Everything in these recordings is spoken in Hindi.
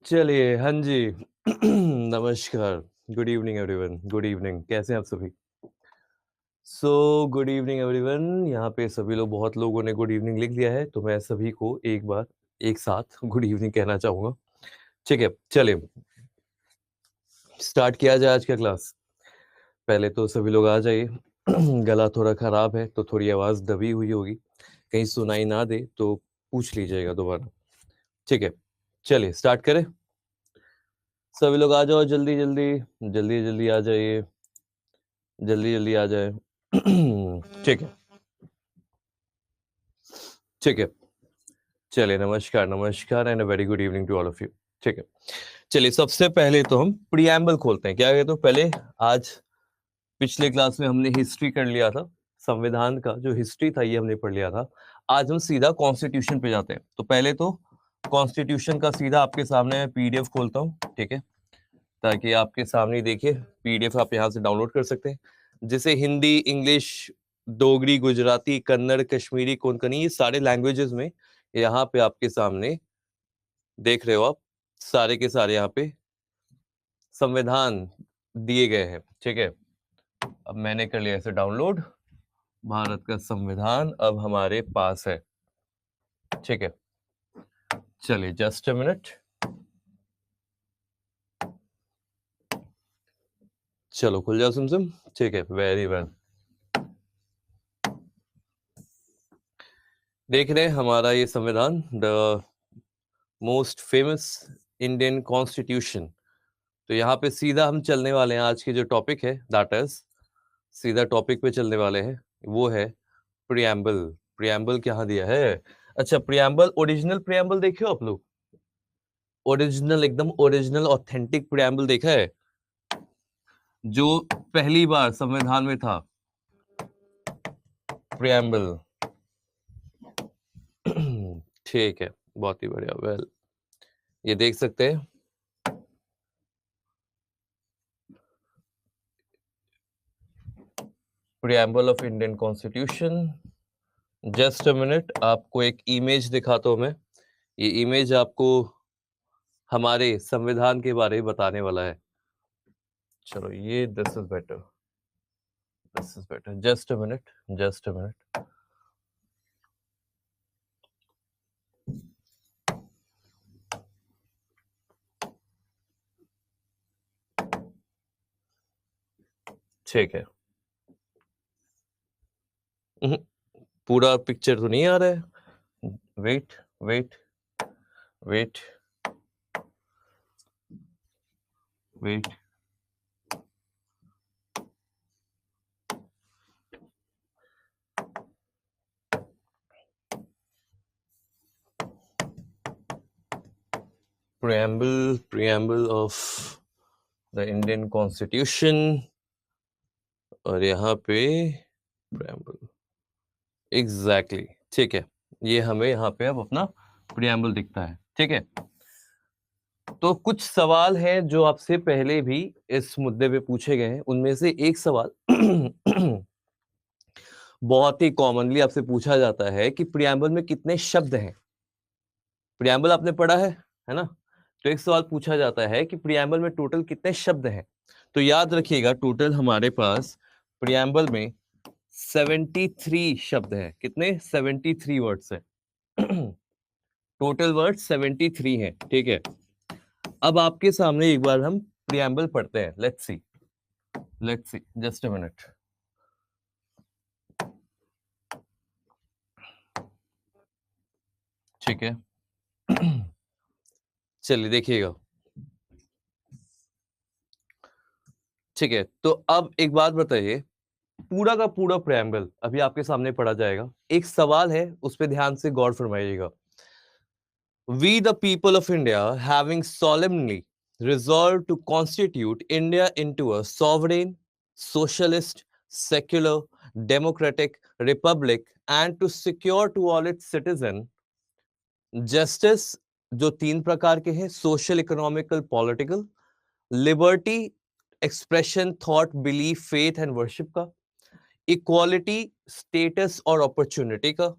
चलिए, हाँ जी। नमस्कार, good evening everyone, good evening, कैसे हैं आप सभी? गुड इवनिंग एवरीवन, यहाँ पे सभी लोग बहुत लोगों ने गुड इवनिंग लिख दिया है, तो मैं सभी को एक बार, एक साथ गुड इवनिंग कहना चाहूँगा। ठीक है, चलिए, स्टार्ट किया जाए आज का क्लास। पहले तो सभी लोग आ जाइए। गला थोड़ा खराब है, तो थोड़ी आवाज़ दबी हुई होगी, कहीं सुनाई ना दे, तो पूछ लीजिएगा दोबारा। ठीक है, चलिए स्टार्ट करें? सभी लोग आ जाओ जल्दी-जल्दी, जल्दी-जल्दी आ जाइए। जल्दी-जल्दी आ जाएँ। ठीक है, ठीक है। चलिए नमस्कार, नमस्कार and a very good evening to all of you. ठीक है। चलिए सबसे पहले तो हम प्रिएम्बल खोलते हैं। क्या कहते हो पहले आज पिछले क्लास में हमने हिस्ट्री कर लिया था। संविधान का जो हिस्ट्री था ये हमने पढ़ लिया था। आज हम सीधा कॉन्स्टिट्यूशन पे जाते हैं। तो पहले तो कॉन्स्टिट्यूशन का सीधा आपके सामने मैं पीडीएफ खोलता हूँ, ठीक है? ताकि आपके सामने ही देखिए पीडीएफ आप यहाँ से डाउनलोड कर सकते हैं। जैसे हिंदी, इंग्लिश, डोगरी, गुजराती, कन्नड़, कश्मीरी, कोंकणी ये सारे लैंग्वेजेस में यहाँ पे आपके सामने देख रहे हो आप, सारे के सारे यहाँ पे संविधान दिए गए हैं, ठीक है? अब मैंने कर लिया इसे डाउनलोड। भारत का संविधान अब हमारे पास है, ठीक है? चलिए जस्ट अ मिनट। चलो खुल जाओ सुम, ठीक है, वेरी वेल। देख रहे हैं हमारा ये संविधान, the most famous Indian constitution. तो यहाँ पे सीधा हम चलने वाले हैं, आज की जो टॉपिक है दैट इज, सीधा टॉपिक पे चलने वाले हैं, वो है प्रिएम्बल। प्रिएम्बल कहाँ दिया है? अच्छा, प्रिएम्बल, ओरिजिनल प्रिएम्बल देखे हो आप लोग? ओरिजिनल, एकदम ओरिजिनल ऑथेंटिक प्रिएम्बल देखा है, जो पहली बार संविधान में था? प्रिएम्बल। ठीक है, बहुत ही बढ़िया, वेल ये देख सकते हैं। Preamble of Indian constitution. Just a minute, आपको एक इमेज दिखाता हूं मैं। ये इमेज आपको हमारे संविधान के बारे में बताने वाला है। चलो ये this is better, this is better. Just a minute, just a minute. ठीक है। पूरा पिक्चर तो नहीं आ रहा है, wait wait wait wait. Preamble of the Indian constitution, और यहाँ पे प्रिएम्बल एग्जैक्टली, ठीक है। ये हमें यहाँ पे अब अपना प्रिएम्बल दिखता है, ठीक है। तो कुछ सवाल हैं जो आपसे पहले भी इस मुद्दे पे पूछे गए हैं। उनमें से एक सवाल बहुत ही कॉमनली आपसे पूछा जाता है कि प्रिएम्बल में कितने शब्द हैं? प्रिएम्बल आपने पढ़ा है ना? तो एक सवाल पूछा जाता है कि प्रिएम्बल में टोटल कितने शब्द हैं? तो याद रखिएगा, टोटल हमारे पास प्रिएम्बल में 73 शब्द हैं। कितने? 73 वर्ड्स हैं। टोटल वर्ड 73 हैं, ठीक है। अब आपके सामने एक बार हम प्रिएम्बल पढ़ते हैं। Let's see, just a minute. ठीक है। चलिए देखिएगा, ठीक है। तो अब एक बात बताइए, पूरा का पूरा प्रेम्बल अभी आपके सामने पढ़ा जाएगा। एक सवाल है, उस पर ध्यान से गौर फरमाइएगा। We the people of India, having solemnly resolved to constitute India into a sovereign, socialist, secular, democratic republic and to secure to all its citizens justice, जो तीन प्रकार के हैं, social, economical, political, liberty, expression, thought, belief, faith and worship का, इक्वालिटी, स्टेटस और अपॉर्चुनिटी का,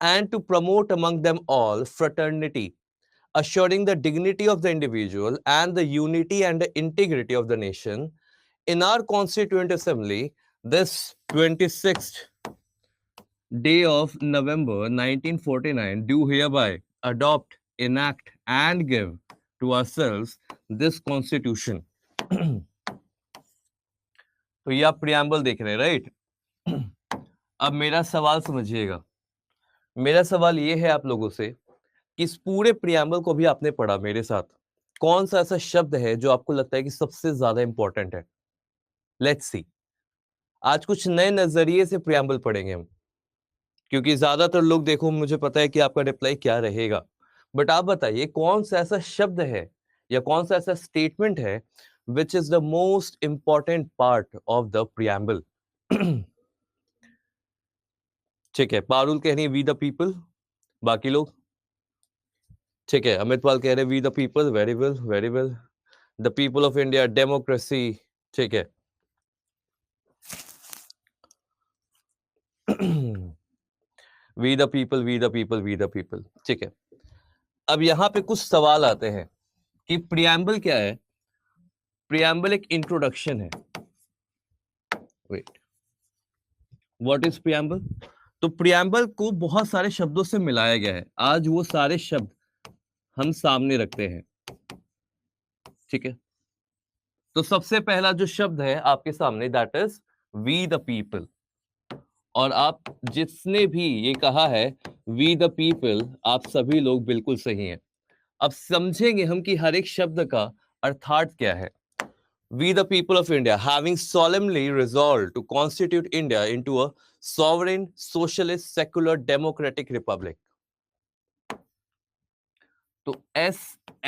and to promote among them all fraternity, assuring the dignity of the individual and the unity and the integrity of the nation. In our Constituent Assembly, this 26th day of November 1949, do hereby adopt, enact, and give to ourselves this Constitution. तो ये आप प्रियम्बल देख रहे हैं, राइट? अब मेरा सवाल समझिएगा। मेरा सवाल ये है आप लोगों से कि इस पूरे प्रियम्बल को भी आपने पढ़ा मेरे साथ, कौन सा ऐसा शब्द है जो आपको लगता है कि सबसे ज्यादा इंपॉर्टेंट है? Let's see. आज कुछ नए नजरिए से प्रियम्बल पढ़ेंगे हम, क्योंकि ज्यादातर लोग, देखो मुझे पता है कि आपका रिप्लाई क्या रहेगा, बट आप बताइए कौन सा ऐसा शब्द है या कौन सा ऐसा स्टेटमेंट है which is the most important part of the preamble? ठीक है, पारुल कह रही है वी द पीपल, बाकी लोग? ठीक है, अमित पाल कह रहे we the people, very well very well. The people of India, democracy, ठीक है। We the people, we the people, we the people, ठीक है। अब यहां पे कुछ सवाल आते हैं कि प्रियम्बल क्या है? प्रियम्बल एक इंट्रोडक्शन है। Wait, what is preamble? तो प्रियम्बल को बहुत सारे शब्दों से मिलाया गया है, आज वो सारे शब्द हम सामने रखते हैं, ठीक है। तो सबसे पहला जो शब्द है आपके सामने, that is we the people. और आप जिसने भी ये कहा है वी द पीपल, आप सभी लोग बिल्कुल सही हैं। अब समझेंगे हम कि हर एक शब्द का अर्थार्थ क्या है। We the people of India, having solemnly resolved to constitute India into a sovereign, socialist, secular, democratic republic. तो SSSDR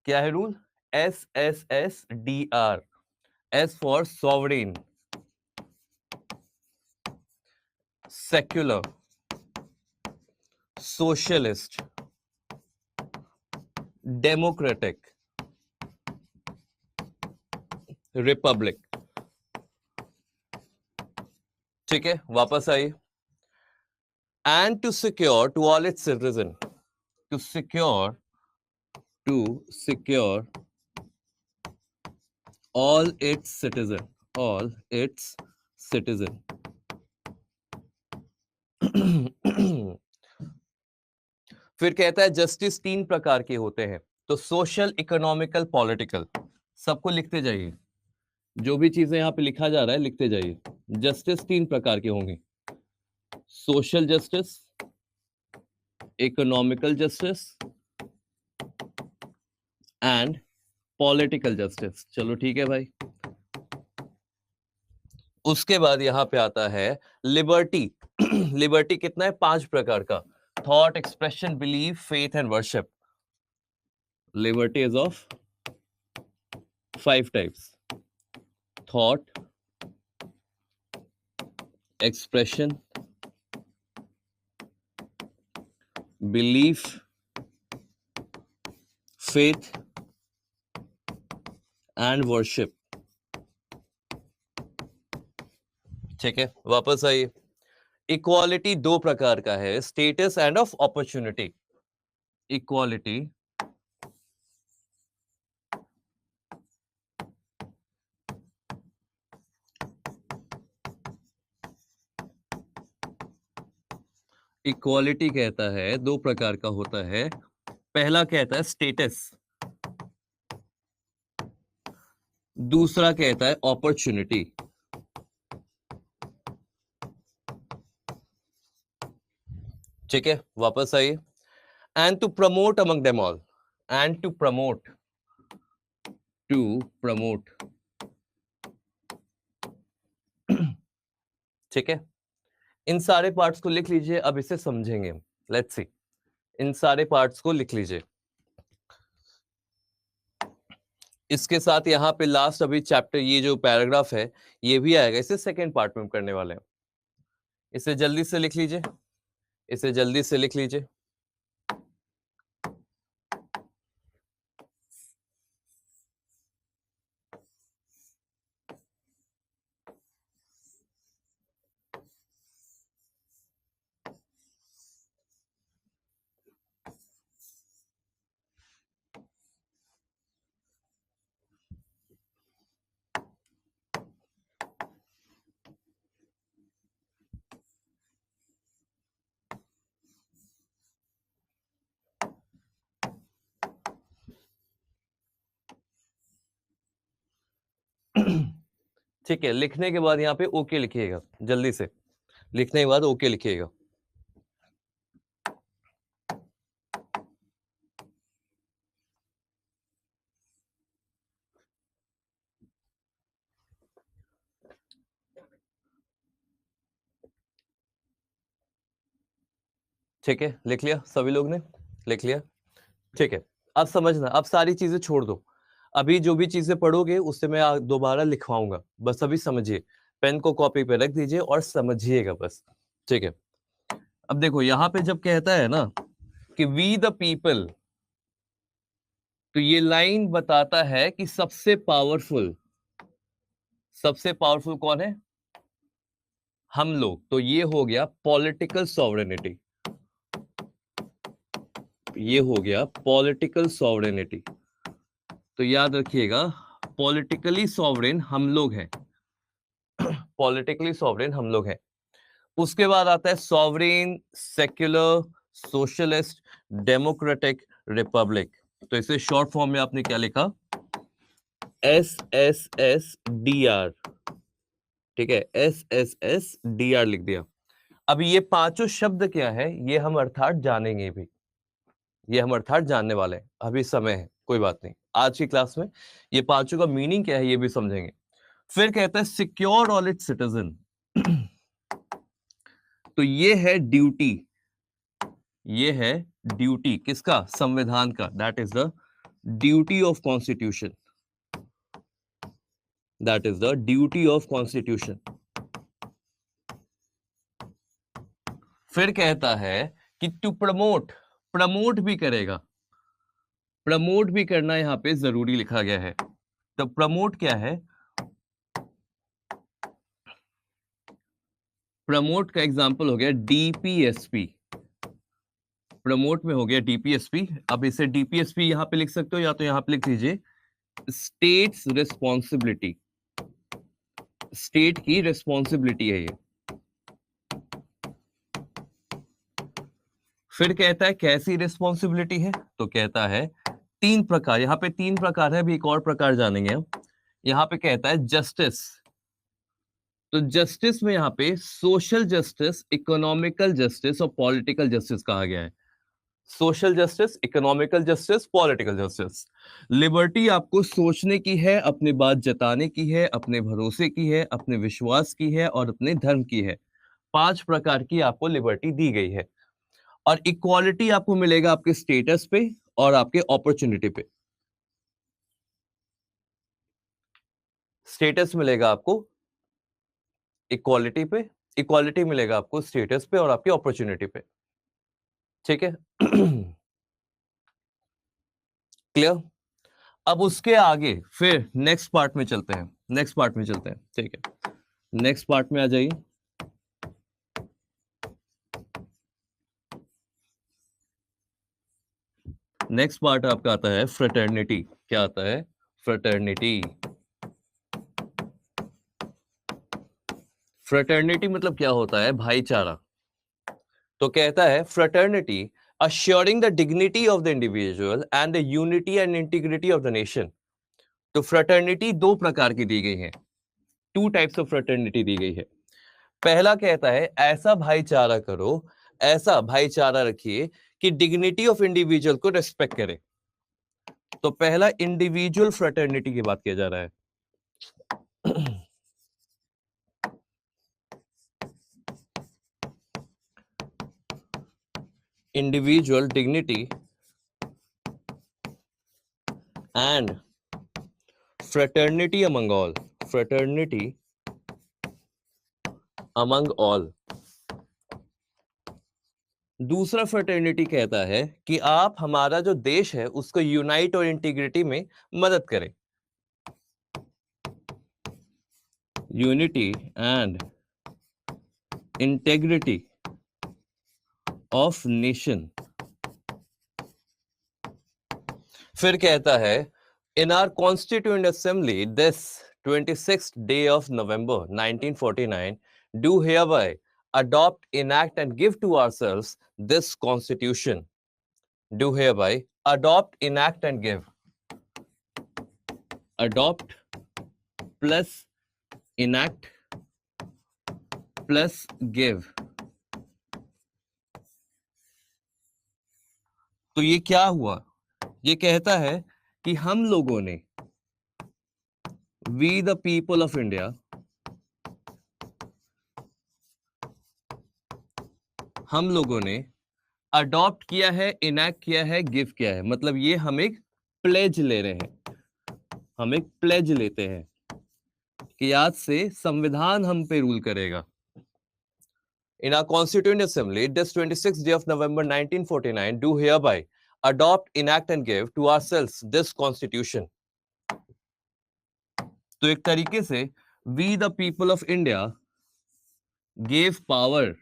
क्या है rule? SSSDR, S for sovereign, secular, socialist, democratic, republic. ठीक है, वापस आइए। And to secure to all its citizen, to secure all its citizen फिर कहता है जस्टिस 3 प्रकार के होते हैं, तो सोशल, इकोनॉमिकल, पॉलिटिकल। सबको लिखते जाइए, जो भी चीजें यहां पे लिखा जा रहा है लिखते जाइए। जस्टिस 3 प्रकार के होंगे, social justice, economical justice and political justice. चलो ठीक है भाई। उसके बाद यहां पे आता है लिबर्टी। लिबर्टी कितना है? 5 प्रकार का, thought, expression, belief, faith and worship. Liberty is of 5 types: thought, expression, belief, faith and worship. ठीक है, वापस आइए। इक्वालिटी 2 प्रकार का है, status end of opportunity. Equality, equality कहता है 2 प्रकार का होता है। पहला कहता है स्टेटस, दूसरा कहता है अपॉर्चुनिटी। ठीक है, वापस आइए। And to promote among them all, and to promote ठीक है, इन सारे पार्ट्स को लिख लीजिए, अब इसे समझेंगे। लेट्स सी, इन सारे पार्ट्स को लिख लीजिए। इसके साथ यहां पे लास्ट अभी चैप्टर, ये जो पैराग्राफ है ये भी आएगा, इसे सेकेंड पार्ट में हम करने वाले हैं। इसे जल्दी से लिख लीजिए, इसे जल्दी से लिख लीजिए। ठीक है, लिखने के बाद यहाँ पे ओके लिखिएगा, जल्दी से लिखने के बाद ओके लिखिएगा। ठीक है, लिख लिया सभी लोग ने, लिख लिया। ठीक है, अब समझना, अब सारी चीजें छोड़ दो, अभी जो भी चीजें पढ़ोगे उससे मैं दोबारा लिखवाऊंगा, बस अभी समझिए, पेन को कॉपी पे रख दीजिए और समझिएगा बस। ठीक है, अब देखो यहां पे जब कहता है ना कि वी द पीपल, तो ये लाइन बताता है कि सबसे पावरफुल कौन है? हम लोग। तो ये हो गया पॉलिटिकल सॉवरेनिटी, ये हो गया पॉलिटिकल सॉवरेनिटी। तो याद रखिएगा, पॉलिटिकली सॉवरेन हम लोग हैं, पॉलिटिकली सॉवरेन हम लोग हैं। उसके बाद आता है sovereign, secular, socialist, democratic, Republic. तो इसे शॉर्ट फॉर्म में आपने क्या लिखा? SSSDR। ठीक है, SSSDR लिख दिया। अब ये पांचों शब्द क्या है, ये हम अर्थात जानेंगे भी, ये हम अर्थात जानने वाले हैं, अभी समय है, कोई बात नहीं, आज की क्लास में ये पांचों का मीनिंग क्या है ये भी समझेंगे। फिर कहता है सिक्योर ऑल इट्स सिटीजन, तो ये है ड्यूटी, ये है ड्यूटी किसका? संविधान का। That is the duty of constitution, that is the duty of constitution. फिर कहता है कि टू प्रमोट, प्रमोट भी करेगा, प्रमोट भी करना यहां पे जरूरी लिखा गया है। तो प्रमोट क्या है? प्रमोट का एग्जांपल हो गया डीपीएसपी, प्रमोट में हो गया डीपीएसपी। अब इसे डीपीएसपी यहां पे लिख सकते हो या तो यहां पे लिख दीजिए स्टेट्स रिस्पॉन्सिबिलिटी, स्टेट की रिस्पॉन्सिबिलिटी है ये। फिर कहता है कैसी रिस्पॉन्सिबिलिटी है? तो कहता है तीन प्रकार, यहां पे तीन प्रकार है, अभी एक और प्रकार जानेंगे हम। यहां पे कहता है जस्टिस, तो जस्टिस में यहां पे सोशल जस्टिस, इकोनॉमिकल जस्टिस और पॉलिटिकल जस्टिस कहा गया है। Social justice, economical justice, political justice. Liberty आपको सोचने की है, अपनी बात जताने की है, अपने भरोसे की है, अपने विश्वास की है और अपने धर्म की है। पांच प्रकार की आपको लिबर्टी दी गई है। और इक्वालिटी आपको मिलेगा आपके स्टेटस पे और आपके अपॉर्चुनिटी पे। स्टेटस मिलेगा आपको इक्वालिटी पे, इक्वालिटी मिलेगा आपको स्टेटस पे और आपकी अपॉर्चुनिटी पे। ठीक है, क्लियर? अब उसके आगे फिर नेक्स्ट पार्ट में चलते हैं, नेक्स्ट पार्ट में चलते हैं। ठीक है, नेक्स्ट पार्ट में आ जाइए। नेक्स्ट पार्ट आपका आता है फ्रेटर्निटी। क्या आता है? फ्रेटर्निटी। फ्रेटर्निटी मतलब क्या होता है? भाईचारा। तो कहता है fraternity assuring the dignity of the individual and the unity and integrity of the nation। तो फ्रेटर्निटी दो प्रकार की दी गई है, टू टाइप्स ऑफ फ्रेटर्निटी दी गई है। पहला कहता है ऐसा भाईचारा करो, ऐसा भाईचारा रखिए कि डिग्निटी ऑफ इंडिविजुअल को रेस्पेक्ट करे। तो पहला इंडिविजुअल फ्रेटर्निटी की बात किया जा रहा है। Individual dignity and fraternity among all, fraternity among all. दूसरा फ्रेटर्निटी कहता है कि आप हमारा जो देश है उसको यूनाइट और इंटीग्रिटी में मदद करें। Unity and integrity of nation. फिर कहता है in our constituent assembly this 26th day of November 1949 do hereby adopt, enact and give to ourselves this constitution। Do hereby adopt, enact and give, adopt plus enact plus give. तो ये क्या हुआ? ये कहता है कि हम लोगों ने, we the people of India, हम लोगों ने अडॉप्ट किया है, इनैक्ट किया है, गिव किया है। मतलब ये हम एक प्लेज ले रहे हैं, हम एक प्लेज लेते हैं कि आज से संविधान हम पे रूल करेगा। In our Constituent Assembly, this 26th day of November 1949, do hereby adopt, enact and give to ourselves this Constitution. तो एक तरीके से we the people of India gave power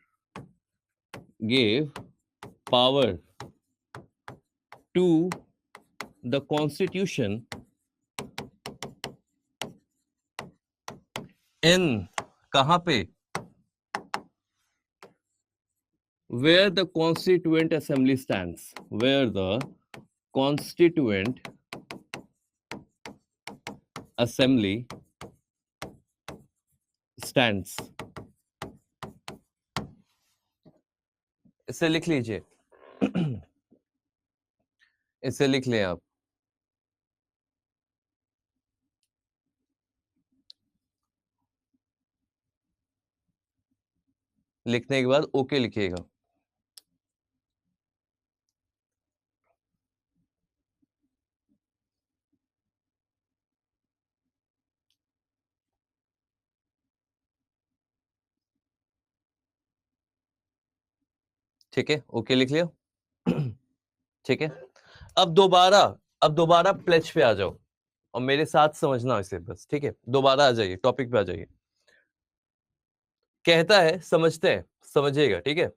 to the Constitution in कहां पे? Where the Constituent Assembly stands. Where the Constituent Assembly stands. इसे लिख लीजिए, इसे लिख लें आप। लिखने के बाद ओके लिखिएगा। ठीक है, ओके लिख लिया। ठीक है, अब दोबारा प्लेज पे आ जाओ और मेरे साथ समझना इसे बस। ठीक है, दोबारा आ जाइए, टॉपिक पे आ जाइए। कहता है, समझते हैं, समझिएगा। ठीक है,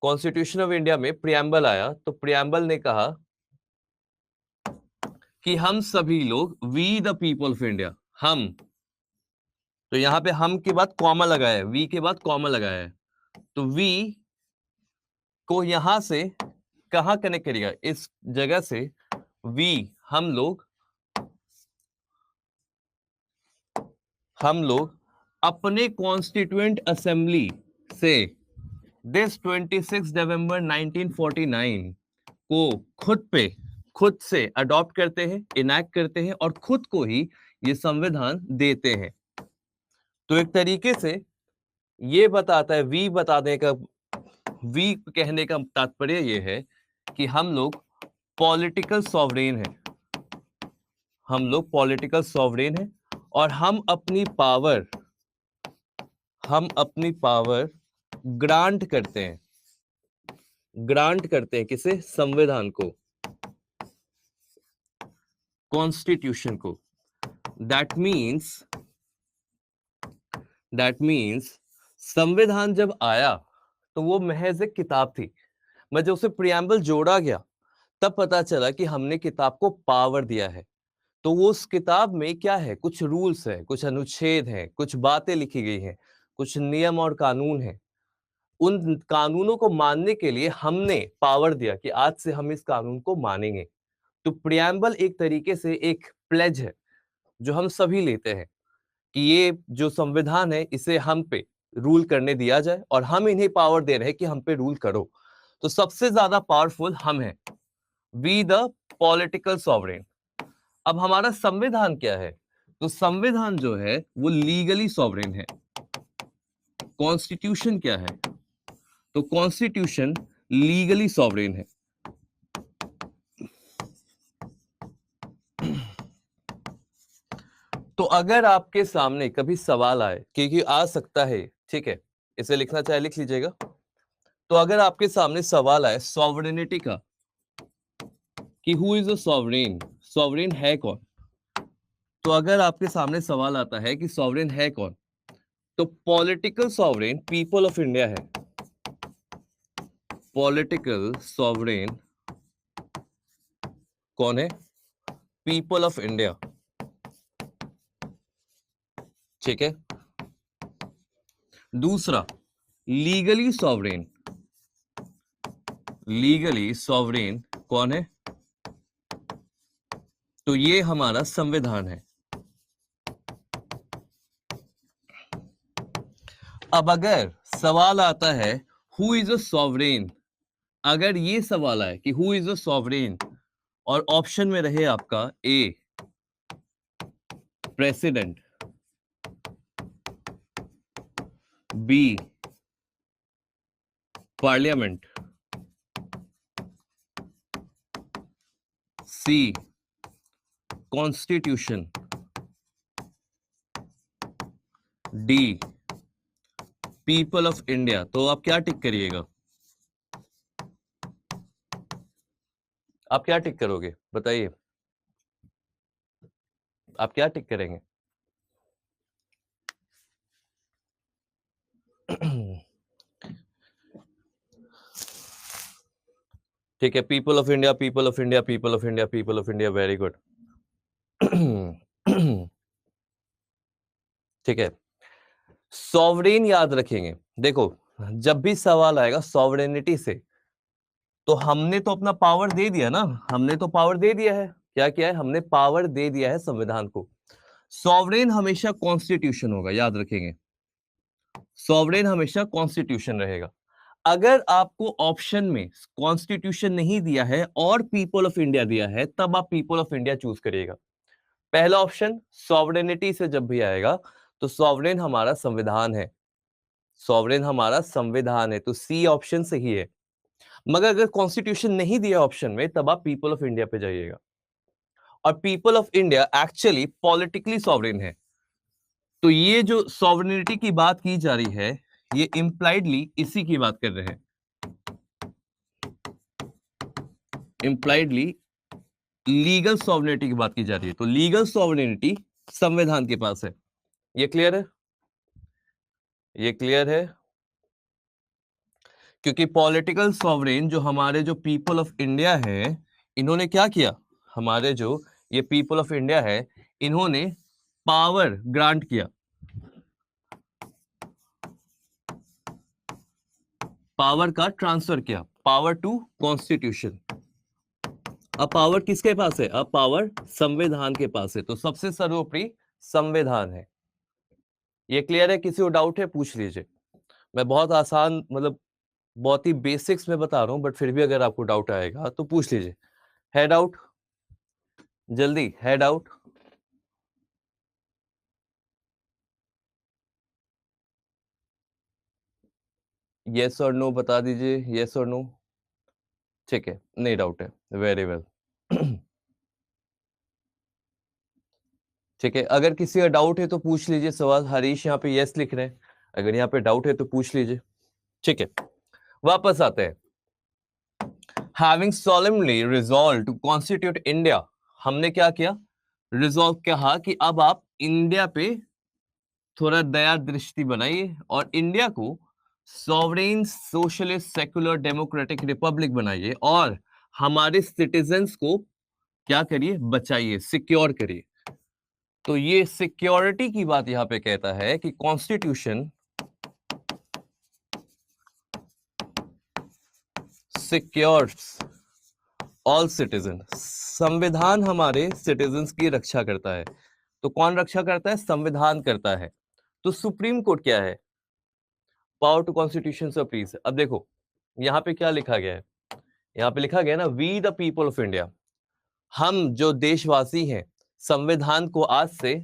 कॉन्स्टिट्यूशन ऑफ इंडिया में प्रियम्बल आया, तो प्रियम्बल ने कहा कि हम सभी लोग, we the people of India, हम, तो यहां पे हम के बाद कॉमा लगाया है, वी के बाद कॉमा लगाया है, तो वी को यहां से कहां कनेक्ट करिएगा? इस जगह से वी, हम लोग अपने कॉन्स्टिट्यूएंट असेंबली से दिस 26 नवंबर 1949 को खुद से अडॉप्ट करते हैं, इनैक्ट करते हैं और खुद को ही ये संविधान देते हैं। तो एक तरीके से ये बताता है, वी कहने का तात्पर्य ये है कि हम लोग पॉलिटिकल सॉवरेन हैं, हम लोग पॉलिटिकल सॉवरेन हैं और हम अपनी पावर ग्रांट करते हैं किसे? संविधान को, कॉन्स्टिट्यूशन को। दैट मीन्स संविधान जब आया तो वो महज एक किताब थी, मैं जब उसे प्रियम्बल जोड़ा गया तब पता चला कि हमने किताब को पावर दिया है। तो वो उस किताब में क्या है? कुछ रूल्स है, कुछ अनुच्छेद हैं, कुछ बातें लिखी गई हैं, कुछ नियम और कानून हैं। उन कानूनों को मानने के लिए हमने पावर दिया कि आज से हम इस कानून को मानेंगे। तो प्रियम्बल एक तरीके से एक प्लेज है जो हम सभी लेते हैं कि ये जो संविधान है इसे हम पे रूल करने दिया जाए और हम इन्हें पावर दे रहे हैं कि हम पे रूल करो। तो सबसे ज्यादा पावरफुल हम हैं, वी द पॉलिटिकल सॉवरेन। अब हमारा संविधान क्या है? तो संविधान जो है वो लीगली सॉवरेन है। कॉन्स्टिट्यूशन क्या है? तो कॉन्स्टिट्यूशन लीगली सॉवरेन है। तो अगर आपके सामने कभी सवाल आए, क्योंकि आ सकता है, ठीक है, इसे लिखना चाहे लिख लीजिएगा। तो अगर आपके सामने सवाल आए सॉवरेनिटी का कि who is a sovereign, sovereign है कौन, तो अगर आपके सामने सवाल आता है कि सॉवरेन है कौन, तो political sovereign people of India है। पॉलिटिकल सॉवरेन कौन है? People of India. ठीक है, दूसरा लीगली सॉवरेन कौन है? तो ये हमारा संविधान है। अब अगर सवाल आता है हु इज अ सॉवरेन, अगर ये सवाल आए कि हु इज अ सॉवरेन और ऑप्शन में रहे आपका A president, B parliament, C constitution, D people of India, तो आप क्या टिक करिएगा? आप क्या टिक करोगे बताइए, आप क्या टिक करेंगे? ठीक है, people of India, people of India, people of India, people of India, very good. ठीक है, सॉवरेन याद रखेंगे। देखो, जब भी सवाल आएगा सॉवरेनिटी से, तो हमने तो अपना पावर दे दिया ना, हमने तो पावर दे दिया है। क्या किया है? हमने पावर दे दिया है संविधान को। सॉवरेन हमेशा कॉन्स्टिट्यूशन होगा, याद रखेंगे, सॉवरेन हमेशा कॉन्स्टिट्यूशन रहेगा। अगर आपको ऑप्शन में कॉन्स्टिट्यूशन नहीं दिया है और पीपल ऑफ इंडिया दिया है, तब आप पीपल ऑफ इंडिया चूज करिएगा। पहला ऑप्शन सॉवरेनिटी से जब भी आएगा तो सॉवरेन हमारा संविधान है, सॉवरेन हमारा संविधान है, तो सी ऑप्शन सही है। मगर अगर कॉन्स्टिट्यूशन नहीं दिया ऑप्शन में, तब आप पीपल ऑफ इंडिया पे जाइएगा। और people of India actually politically sovereign है। तो ये जो सॉवरेनिटी की बात की जा रही है, ये इंप्लाइडली इसी की बात कर रहे हैं, इंप्लाइडली लीगल सॉवरेनिटी की बात की जा रही है। तो लीगल सॉवरेनिटी संविधान के पास है। ये क्लियर है? ये क्लियर है? क्योंकि पॉलिटिकल सॉवरेन जो हमारे जो पीपल ऑफ इंडिया है, इन्होंने क्या किया? हमारे जो ये पीपल ऑफ इंडिया है, इन्होंने पावर ग्रांट किया, पावर का ट्रांसफर किया, पावर टू कॉन्स्टिट्यूशन। अब पावर किसके पास है? अब पावर संविधान के पास है। तो सबसे सर्वोपरि संविधान है। ये क्लियर है? किसी को डाउट है पूछ लीजिए। मैं बहुत आसान, मतलब बहुत ही बेसिक्स में बता रहा हूं, बट फिर भी अगर आपको डाउट आएगा तो पूछ लीजिए। है डाउट? जल्दी, है डाउट? यस और नो बता दीजिए, यस और नो। ठीक है, नहीं डाउट है, वेरी वेल। ठीक है, अगर किसी का डाउट है तो पूछ लीजिए सवाल। हरीश यहाँ पे यस लिख रहे हैं, अगर यहाँ पे डाउट है तो पूछ लीजिए। ठीक है, वापस आते हैं। Having solemnly resolved to constitute India, हमने क्या किया? रिजॉल्व कहा कि अब आप इंडिया पे थोड़ा दया दृष्टि बनाइए और इंडिया को sovereign socialist secular democratic Republic बनाइए और हमारे सिटीजन्स को क्या करिए? बचाइए, सिक्योर करिए। तो ये सिक्योरिटी की बात यहां पे कहता है कि कॉन्स्टिट्यूशन सिक्योर्स ऑल सिटीजन, संविधान हमारे सिटीजन्स की रक्षा करता है। तो कौन रक्षा करता है? संविधान करता है। तो सुप्रीम कोर्ट क्या है? पावर टू कॉन्स्टिट्यूशन से प्लीज। अब देखो यहाँ पे क्या लिखा गया है, यहाँ पे लिखा गया ना, we the people of India, हम जो देशवासी हैं संविधान को आज से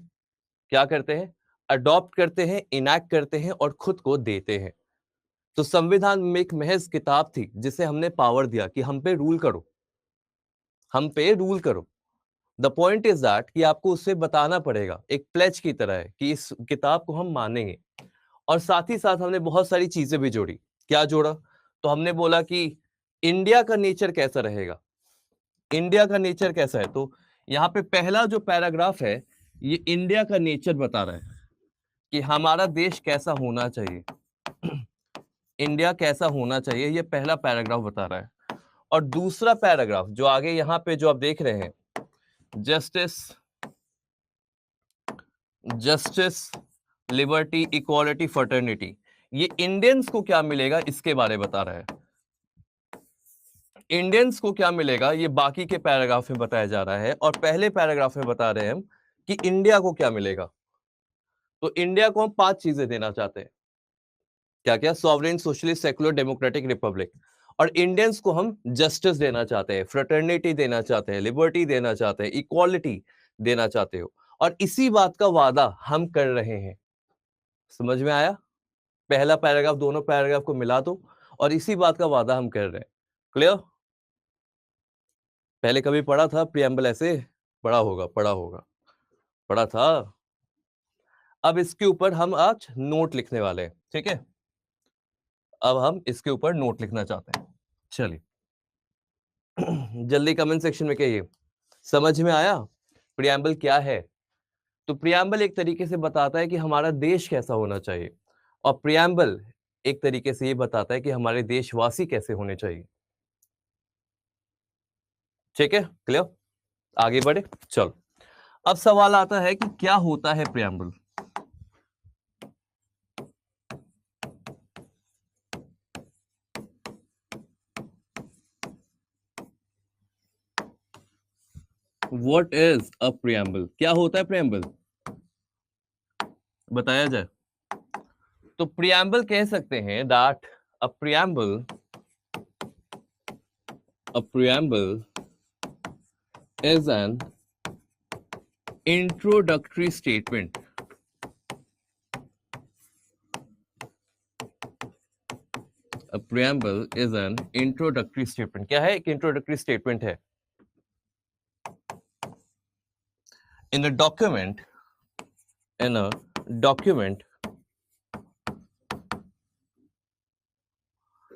क्या करते हैं? अडॉप्ट करते हैं, इनैक्ट करते हैं और खुद को देते हैं। तो संविधान में एक महज किताब थी जिसे हमने पावर दिया कि हम पे रूल करो, हम पे रूल करो। द पॉइंट इज दैट कि आपको उसे बताना पड़ेगा, एक प्लेज की तरह है कि इस किताब को हम मानेंगे। और साथ ही साथ हमने बहुत सारी चीजें भी जोड़ी। क्या जोड़ा? तो हमने बोला कि इंडिया का नेचर कैसा रहेगा, इंडिया का नेचर कैसा है। तो यहाँ पे पहला जो पैराग्राफ है ये इंडिया का नेचर बता रहा है कि हमारा देश कैसा होना चाहिए, इंडिया कैसा होना चाहिए, ये पहला पैराग्राफ बता रहा है। और दूसरा पैराग्राफ जो आगे यहाँ पे जो आप देख रहे हैं, justice, justice, liberty, equality, fraternity, ये इंडियंस को क्या मिलेगा इसके बारे में बता रहा है। इंडियंस को क्या मिलेगा ये बाकी के पैराग्राफ में बताया जा रहा है। और पहले पैराग्राफ में बता रहे हैं हम कि इंडिया को क्या मिलेगा। तो इंडिया को हम 5 चीजें देना चाहते हैं। क्या क्या, sovereign, socialist, secular, democratic, Republic. और इंडियंस को हम जस्टिस देना चाहते हैं, फ्रेटर्निटी देना चाहते हैं, लिबर्टी देना चाहते हैं, इक्वालिटी देना चाहते हो, और इसी बात का वादा हम कर रहे हैं। समझ में आया? पहला पैराग्राफ दोनों पैराग्राफ को मिला दो और इसी बात का वादा हम कर रहे हैं। क्लियर? पहले कभी पढ़ा था प्रियम्बल ऐसे? पढ़ा होगा, पढ़ा होगा, पढ़ा था। अब इसके ऊपर हम आज नोट लिखने वाले हैं, ठीक है? अब हम इसके ऊपर नोट लिखना चाहते हैं। चलिए जल्दी कमेंट सेक्शन में कहिए, समझ में आया प्रियम्बल क्या है? तो प्रियम्बल एक तरीके से बताता है कि हमारा देश कैसा होना चाहिए, और प्रियम्बल एक तरीके से ये बताता है कि हमारे देशवासी कैसे होने चाहिए। ठीक है, क्लियर? आगे बढ़े, चलो। अब सवाल आता है कि क्या होता है preamble? What is a preamble? क्या होता है प्रियम्बल? बताया जाए तो प्रियम्बल कह सकते हैं that a preamble is an introductory statement. A preamble is an introductory statement. क्या है? एक introductory statement है. In a document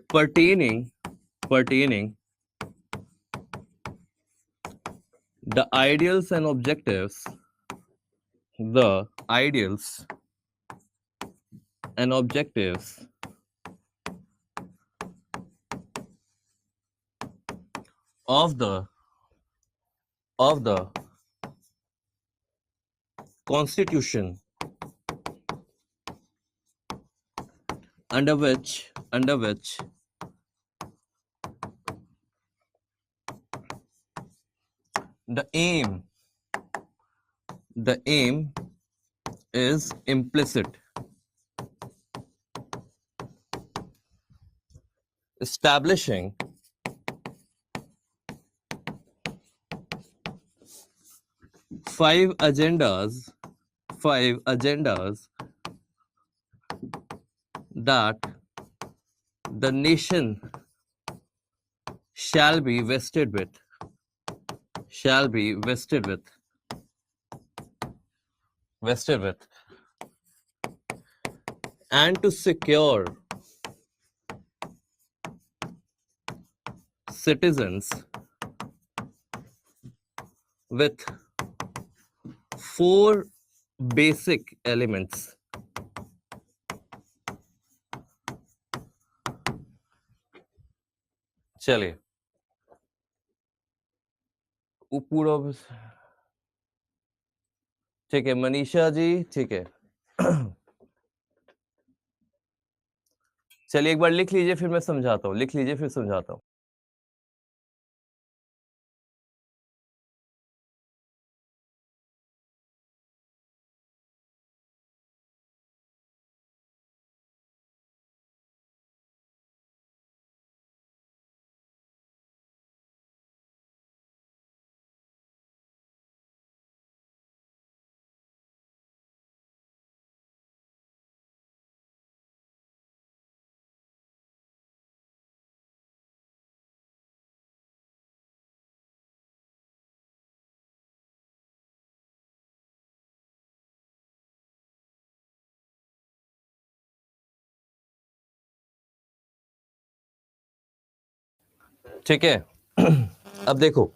pertaining the ideals and objectives of the Constitution under which the aim is implicit, establishing five agendas that the nation shall be vested with, and to secure citizens with four basic elements. चलिए पूरा, ठीक है मनीषा जी, ठीक है चलिए एक बार लिख लीजिए फिर मैं समझाता हूँ, लिख लीजिए फिर समझाता हूँ। ठीक है अब देखो,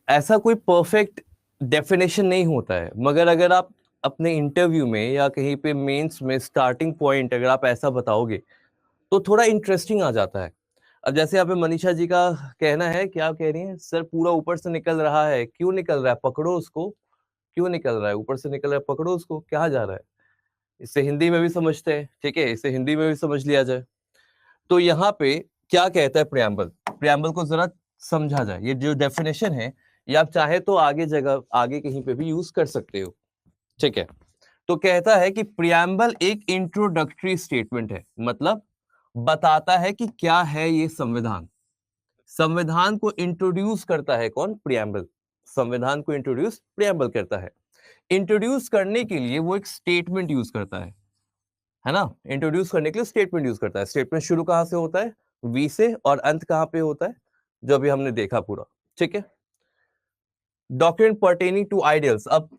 ऐसा कोई परफेक्ट डेफिनेशन नहीं होता है, मगर अगर आप अपने इंटरव्यू में या कहीं पे मेंस में स्टार्टिंग पॉइंट अगर आप ऐसा बताओगे तो थोड़ा इंटरेस्टिंग आ जाता है। अब जैसे यहाँ पे मनीषा जी का कहना है, क्या कह रही है, सर पूरा ऊपर से निकल रहा है, क्यों निकल रहा है, पकड़ो उसको, क्यों निकल रहा है, ऊपर से निकल रहा है, पकड़ो उसको, कहाँ जा रहा है। इसे हिंदी में भी समझते हैं, ठीक है, इसे हिंदी में भी समझ लिया जाए। तो यहाँ पे क्या कहता है प्रियम्बल को जरा समझा जाए। ये जो डेफिनेशन है ये आप चाहे तो आगे कहीं पे भी यूज कर सकते हो, ठीक है। तो कहता है कि प्रियम्बल एक इंट्रोडक्टरी स्टेटमेंट है, मतलब बताता है कि क्या है ये संविधान। संविधान को इंट्रोड्यूस करता है कौन? प्रियम्बल। संविधान को इंट्रोड्यूस प्रियम्बल करता है। इंट्रोड्यूस करने के लिए वो एक स्टेटमेंट यूज करता है ना? इंट्रोड्यूस करने के लिए स्टेटमेंट यूज करता है। स्टेटमेंट शुरू कहां से होता है? वी से, और अंत कहां पे होता है? जो अभी हमने देखा पूरा, ठीक है। Document pertaining to ideals. अब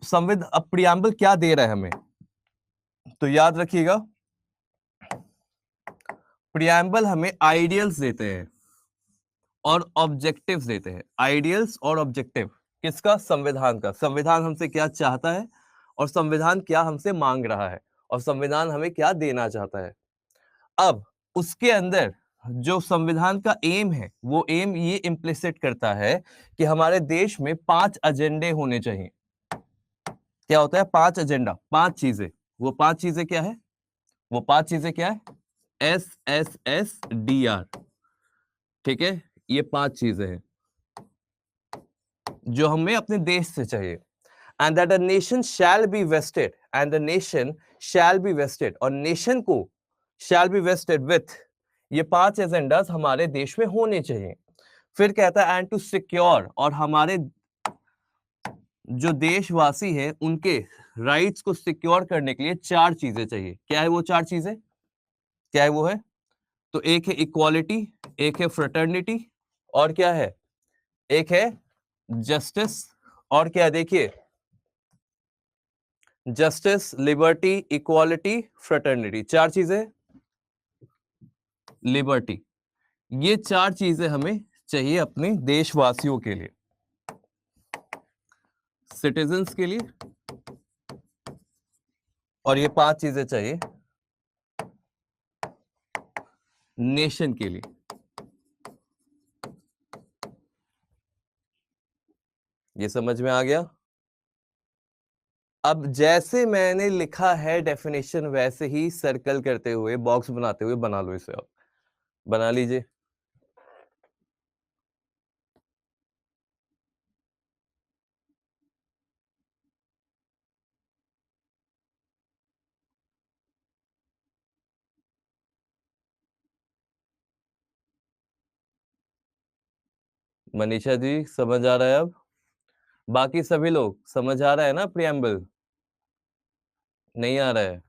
प्रियम्बल क्या दे रहा है हमें? तो याद रखिएगा, प्रियम्बल हमें आइडियल्स देते हैं और ऑब्जेक्टिव्स देते हैं। आइडियल्स और ऑब्जेक्टिव किसका? संविधान का। संविधान हमसे क्या चाहता है और संविधान क्या हमसे मांग रहा है, और संविधान हमें क्या देना चाहता है। अब उसके अंदर जो संविधान का एम है, वो एम ये इम्प्लिसिट करता है कि हमारे देश में 5 एजेंडे होने चाहिए। क्या होता है? 5 एजेंडा, 5 चीजें। वो 5 चीजें क्या है? वो 5 चीजें क्या है? SSSDR, ठीक है। ये 5 चीजें हैं जो हमें अपने देश से चाहिए। And that a nation shall be vested, and the nation shall be vested, और नेशन को शैल बी वेस्टेड विथ, ये 5 एजेंडास हमारे देश में होने चाहिए। फिर कहता है एंड टू सिक्योर, और हमारे जो देशवासी हैं उनके राइट्स को सिक्योर करने के लिए 4 चीजें चाहिए। क्या है वो 4 चीजें? क्या है वो? है तो एक है इक्वालिटी, एक है फ्रेटर्निटी, और क्या है? एक है जस्टिस, और क्या? देखिए, जस्टिस, लिबर्टी, इक्वालिटी, फ्रेटर्निटी, 4 चीजें। लिबर्टी, ये 4 चीजें हमें चाहिए अपने देशवासियों के लिए, सिटीजन्स के लिए, और ये 5 चीजें चाहिए नेशन के लिए। ये समझ में आ गया? अब जैसे मैंने लिखा है डेफिनेशन, वैसे ही सर्कल करते हुए, बॉक्स बनाते हुए बना लो इसे। आप बना लीजिए। मनीषा जी समझ आ रहा है? अब बाकी सभी लोग समझ आ रहा है ना? प्रियम्बल नहीं आ रहा है?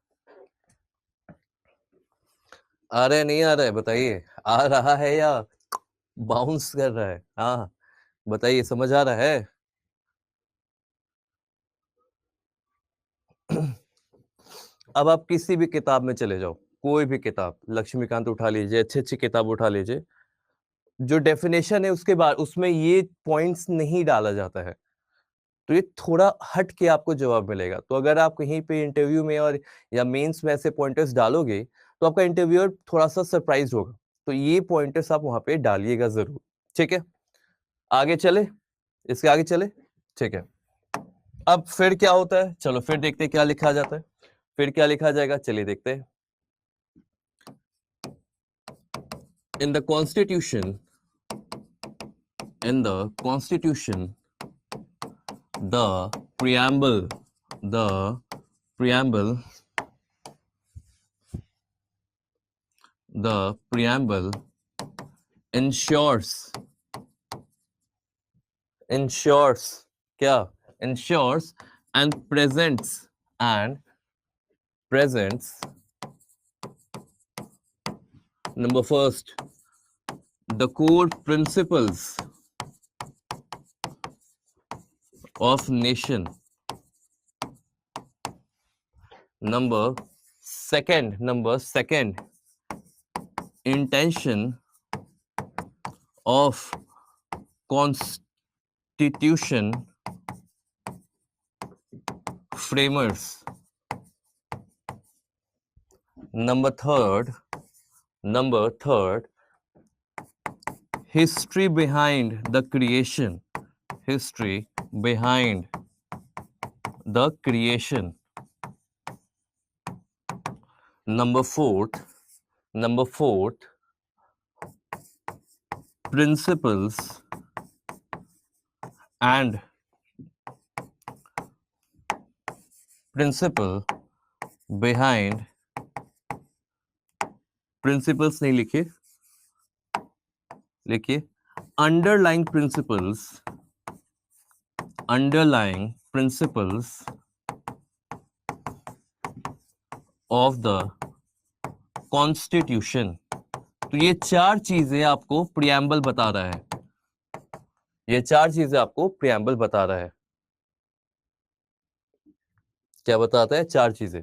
आ रहा है, नहीं आ रहा है? बताइए, आ रहा है या बाउंस कर रहा है? हाँ बताइए, समझ आ रहा है? अब आप किसी भी किताब में चले जाओ, कोई भी किताब, लक्ष्मीकांत उठा लीजिए, अच्छी अच्छी किताब उठा लीजिए, जो डेफिनेशन है उसके बाद उसमें ये पॉइंट्स नहीं डाला जाता है, तो ये थोड़ा हट के आपको जवाब मिलेगा। तो अगर आप कहीं पे इंटरव्यू में और या मेंस में ऐसे पॉइंटर्स डालोगे, तो आपका इंटरव्यूअर थोड़ा सा सरप्राइज होगा। तो ये पॉइंटर्स आप वहां पे डालिएगा जरूर, ठीक है। आगे चले, इसके आगे चले, ठीक है। अब फिर क्या होता है? चलो फिर देखते हैं क्या लिखा जाता है। फिर क्या लिखा जाएगा, चलिए देखते हैं। In the Constitution, the preamble, the preamble, the preamble ensures क्या? Ensures and presents number first, the core principles of nation. Number second, intention of constitution framers. Number third, history behind the creation. Number fourth, principles and behind principles नहीं लिखिए, लिखिए underlying principles of the constitution. तो ये चार चीजें आपको प्रियम्बल बता रहा है, ये चार चीजें आपको प्रियम्बल बता रहा है। क्या बताता है? चार चीजें।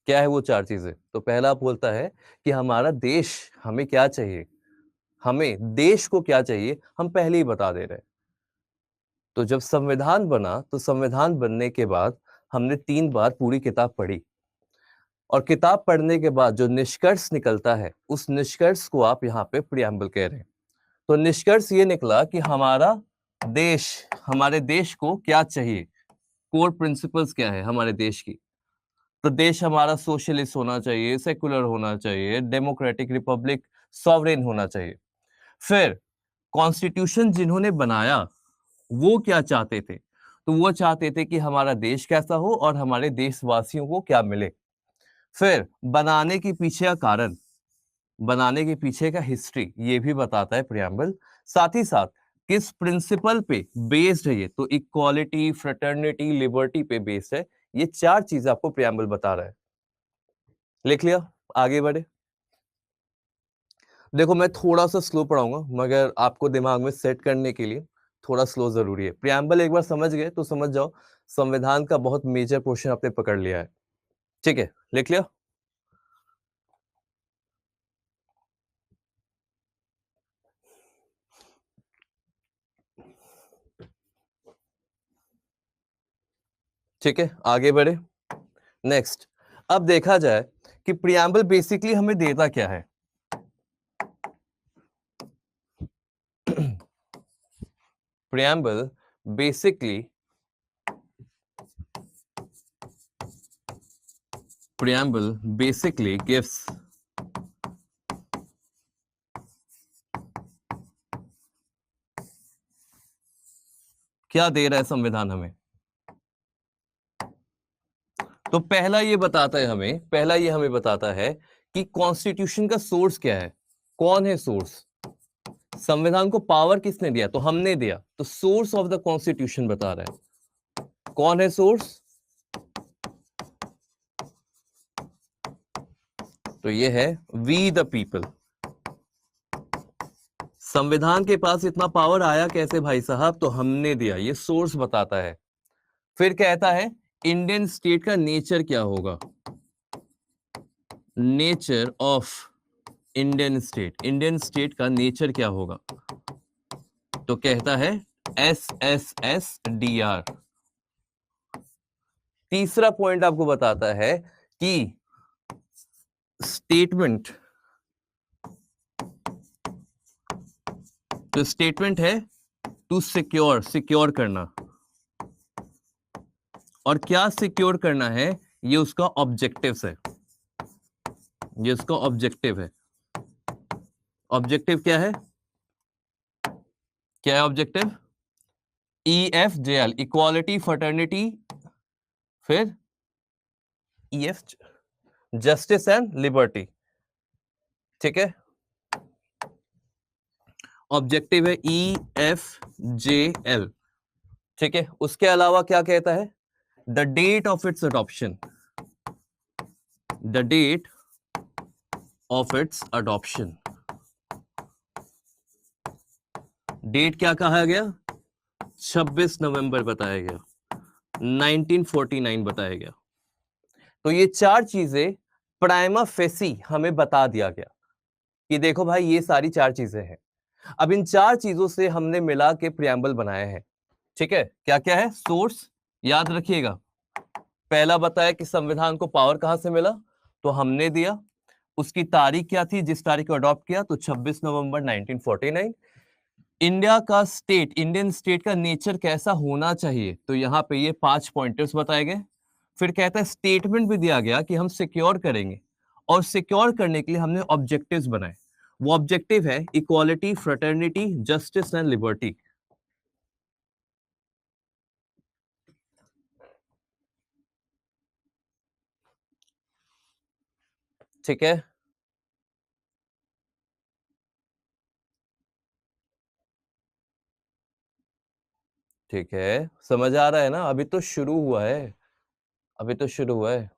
क्या है वो चार चीजें? तो पहला बोलता है कि हमारा देश, हमें क्या चाहिए, हमें देश को क्या चाहिए, हम पहले ही बता दे रहे हैं। तो जब संविधान बना, तो संविधान बनने के बाद हमने 3 बार पूरी किताब पढ़ी, और किताब पढ़ने के बाद जो निष्कर्ष निकलता है, उस निष्कर्ष को आप यहाँ पे प्रियम्बल कह रहे हैं। तो निष्कर्ष ये निकला कि हमारा देश, हमारे देश को क्या चाहिए, कोर प्रिंसिपल्स क्या है हमारे देश की। तो देश हमारा सोशलिस्ट होना चाहिए, सेकुलर होना चाहिए, डेमोक्रेटिक रिपब्लिक, सॉवरेन होना चाहिए। फिर कॉन्स्टिट्यूशन जिन्होंने बनाया वो क्या चाहते थे? तो वो चाहते थे कि हमारा देश कैसा हो और हमारे देशवासियों को क्या मिले। फिर बनाने के पीछे का कारण, बनाने के पीछे का हिस्ट्री, ये भी बताता है प्रियम्बल। साथ ही साथ किस प्रिंसिपल पे बेस्ड है ये, तो इक्वालिटी, फ्रेटर्निटी, लिबर्टी पे बेस्ड है। ये चार चीजें आपको प्रियम्बल बता रहा है। लिख लिया? आगे बढ़े। देखो मैं थोड़ा सा स्लो पढ़ाऊंगा, मगर आपको दिमाग में सेट करने के लिए थोड़ा स्लो जरूरी है। प्रियम्बल एक बार समझ गए तो समझ जाओ संविधान का बहुत मेजर पोर्शन आपने पकड़ लिया है। ठीक है, लिख लिया? ठीक है, आगे बढ़े। नेक्स्ट, अब देखा जाए कि प्रियम्बल बेसिकली हमें देता क्या है। प्रियम्बल बेसिकली गिव्स क्या दे रहा है संविधान हमें? तो पहला ये बताता है हमें, पहला ये हमें बताता है कि कॉन्स्टिट्यूशन का सोर्स क्या है। कौन है सोर्स? संविधान को पावर किसने दिया? तो हमने दिया। तो सोर्स ऑफ द कॉन्स्टिट्यूशन बता रहा है। कौन है सोर्स? तो ये है वी द पीपल। संविधान के पास इतना पावर आया कैसे भाई साहब? तो हमने दिया, ये सोर्स बताता है। फिर कहता है इंडियन स्टेट का नेचर क्या होगा, nature of Indian state, Indian state का नेचर क्या होगा? तो कहता है SSSDR। तीसरा पॉइंट आपको बताता है कि स्टेटमेंट, तो स्टेटमेंट है टू सिक्योर, सिक्योर करना। और क्या सिक्योर करना है? ये उसका ऑब्जेक्टिव है, ये उसका ऑब्जेक्टिव है। ऑब्जेक्टिव क्या है? क्या है ऑब्जेक्टिव? EFJL, इक्वालिटी, फर्टर्निटी, फिर EF, जस्टिस एंड लिबर्टी। ठीक है, ऑब्जेक्टिव है EFJL। ठीक है, उसके अलावा क्या कहता है? The date of its adoption, the date of its adoption. Date क्या कहा गया? 26 नवंबर बताया गया, 1949 बताया गया। तो ये चार चीजें प्राइमा फेसी हमें बता दिया गया कि देखो भाई ये सारी चार चीजें हैं। अब इन चार चीजों से हमने मिला के प्रियम्बल बनाया है। ठीक है, क्या क्या है? सोर्स याद रखिएगा, पहला बताया कि संविधान को पावर कहां से मिला, तो हमने दिया। उसकी तारीख क्या थी जिस तारीख को अडॉप्ट किया, तो 26 नवंबर 1949। इंडिया का स्टेट, इंडियन स्टेट का नेचर कैसा होना चाहिए, तो यहां पे ये 5 पॉइंटर्स बताए गए। फिर कहता है स्टेटमेंट भी दिया गया कि हम सिक्योर करेंगे, और सिक्योर करने के लिए हमने ऑब्जेक्टिव्स बनाए। वो ऑब्जेक्टिव है equality, fraternity, justice and liberty. ठीक है, ठीक है, समझ आ रहा है ना? अभी तो शुरू हुआ है, अभी तो शुरू हुआ है।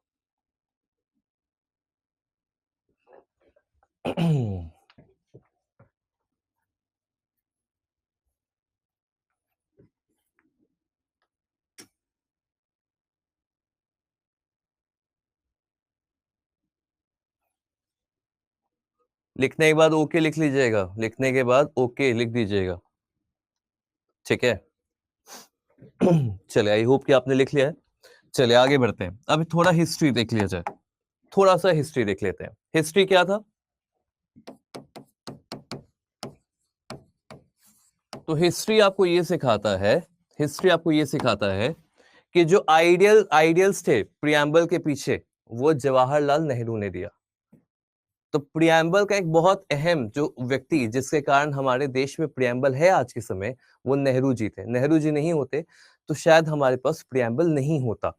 लिखने के बाद ओके लिख लीजिएगा, लिखने के बाद ओके लिख दीजिएगा, ठीक है। चलिए, आई होप कि आपने लिख लिया है। चलिए आगे बढ़ते हैं, अभी थोड़ा हिस्ट्री देख लिया जाए, थोड़ा सा हिस्ट्री देख लेते हैं। हिस्ट्री क्या था? तो हिस्ट्री आपको ये सिखाता है, हिस्ट्री आपको ये सिखाता है कि जो आइडियल्स थे प्रियम्बल के पीछे, वो जवाहरलाल नेहरू ने दिया। तो प्रियम्बल का एक बहुत अहम जो व्यक्ति जिसके कारण हमारे देश में प्रियम्बल है आज के समय, वो नेहरू जी थे। नेहरू जी नहीं होते तो शायद हमारे पास प्रियम्बल नहीं होता,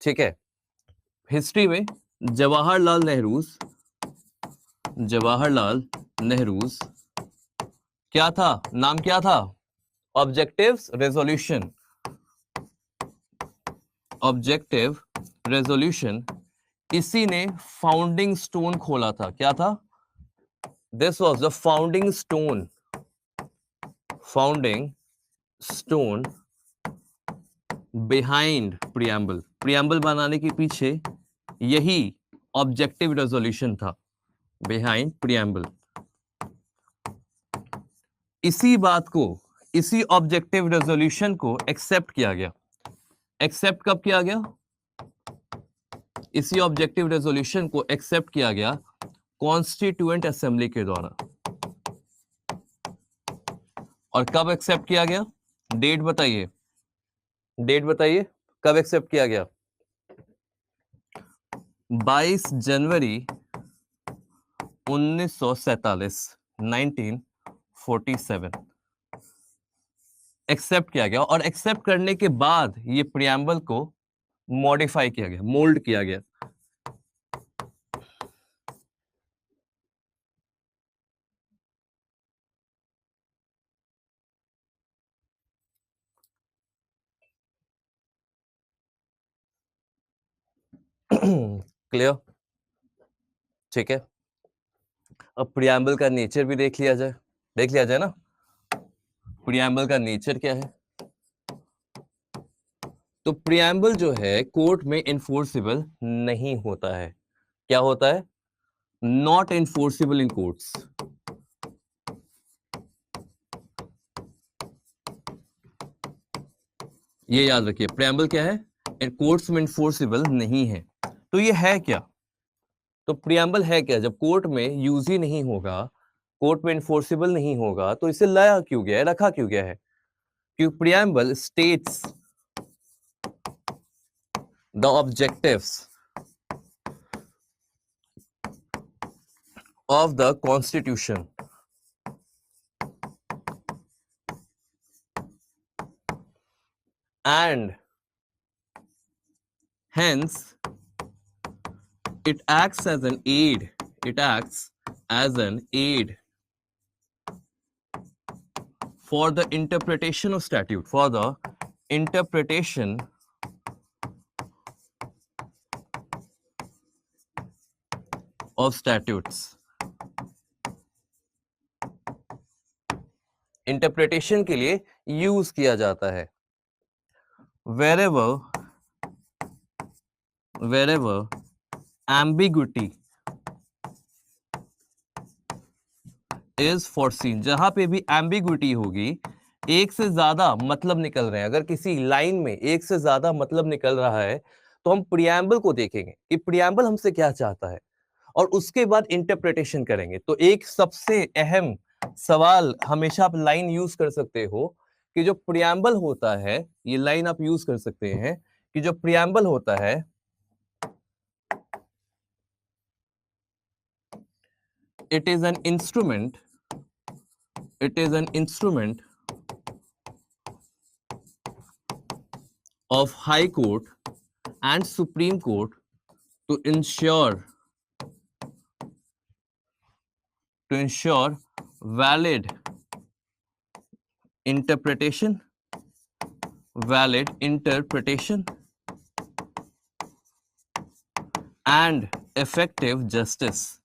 ठीक है। हिस्ट्री में जवाहरलाल नेहरूज क्या था, नाम क्या था? ऑब्जेक्टिव्स रेजोल्यूशन, इसी ने फाउंडिंग स्टोन खोला था। क्या था? This was the founding stone behind preamble. Preamble बनाने के पीछे यही ऑब्जेक्टिव रेजोल्यूशन था, बिहाइंड प्रियम्बल। इसी बात को, इसी ऑब्जेक्टिव रेजोल्यूशन को एक्सेप्ट किया गया। एक्सेप्ट कब किया गया? इसी ऑब्जेक्टिव रेजोल्यूशन को एक्सेप्ट किया गया कॉन्स्टिट्यूएंट असेंबली के द्वारा। और कब एक्सेप्ट किया गया? डेट बताइए, डेट बताइए, कब एक्सेप्ट किया गया? 22 जनवरी 1947, 1947 एक्सेप्ट किया गया। और एक्सेप्ट करने के बाद ये प्रियम्बल को मॉडिफाई किया गया, मोल्ड किया गया। क्लियर, ठीक है। अब प्रियम्बल का नेचर भी देख लिया जाए, देख लिया जाए ना, प्रियम्बल का नेचर क्या है। तो प्रियम्बल जो है कोर्ट में इन्फोर्सिबल नहीं होता है। क्या होता है? Not enforceable in courts. ये याद रखिए, प्रियम्बल क्या है? कोर्ट्स में इन्फोर्सिबल नहीं है। तो ये है क्या? तो प्रियम्बल है क्या? जब कोर्ट में यूज ही नहीं होगा, कोर्ट में इन्फोर्सिबल नहीं होगा, तो इसे लाया क्यों गया है, रखा क्यों गया है? क्योंकि preamble states the objectives of the constitution and hence it acts as an aid, it acts as an aid for the interpretation of statute, for the interpretation of statutes, interpretation के लिए यूज किया जाता है। wherever ambiguity is foreseen, जहां पे भी ambiguity होगी, एक से ज्यादा मतलब निकल रहे हैं, अगर किसी लाइन में एक से ज्यादा मतलब निकल रहा है, तो हम प्रियम्बल को देखेंगे कि प्रियम्बल हमसे क्या चाहता है, और उसके बाद इंटरप्रिटेशन करेंगे। तो एक सबसे अहम सवाल हमेशा आप लाइन यूज कर सकते हो कि जो प्रियम्बल होता है, ये लाइन आप यूज कर सकते हैं कि जो प्रियम्बल होता है, it is an instrument of High Court and Supreme Court to ensure to ensure valid interpretation and effective justice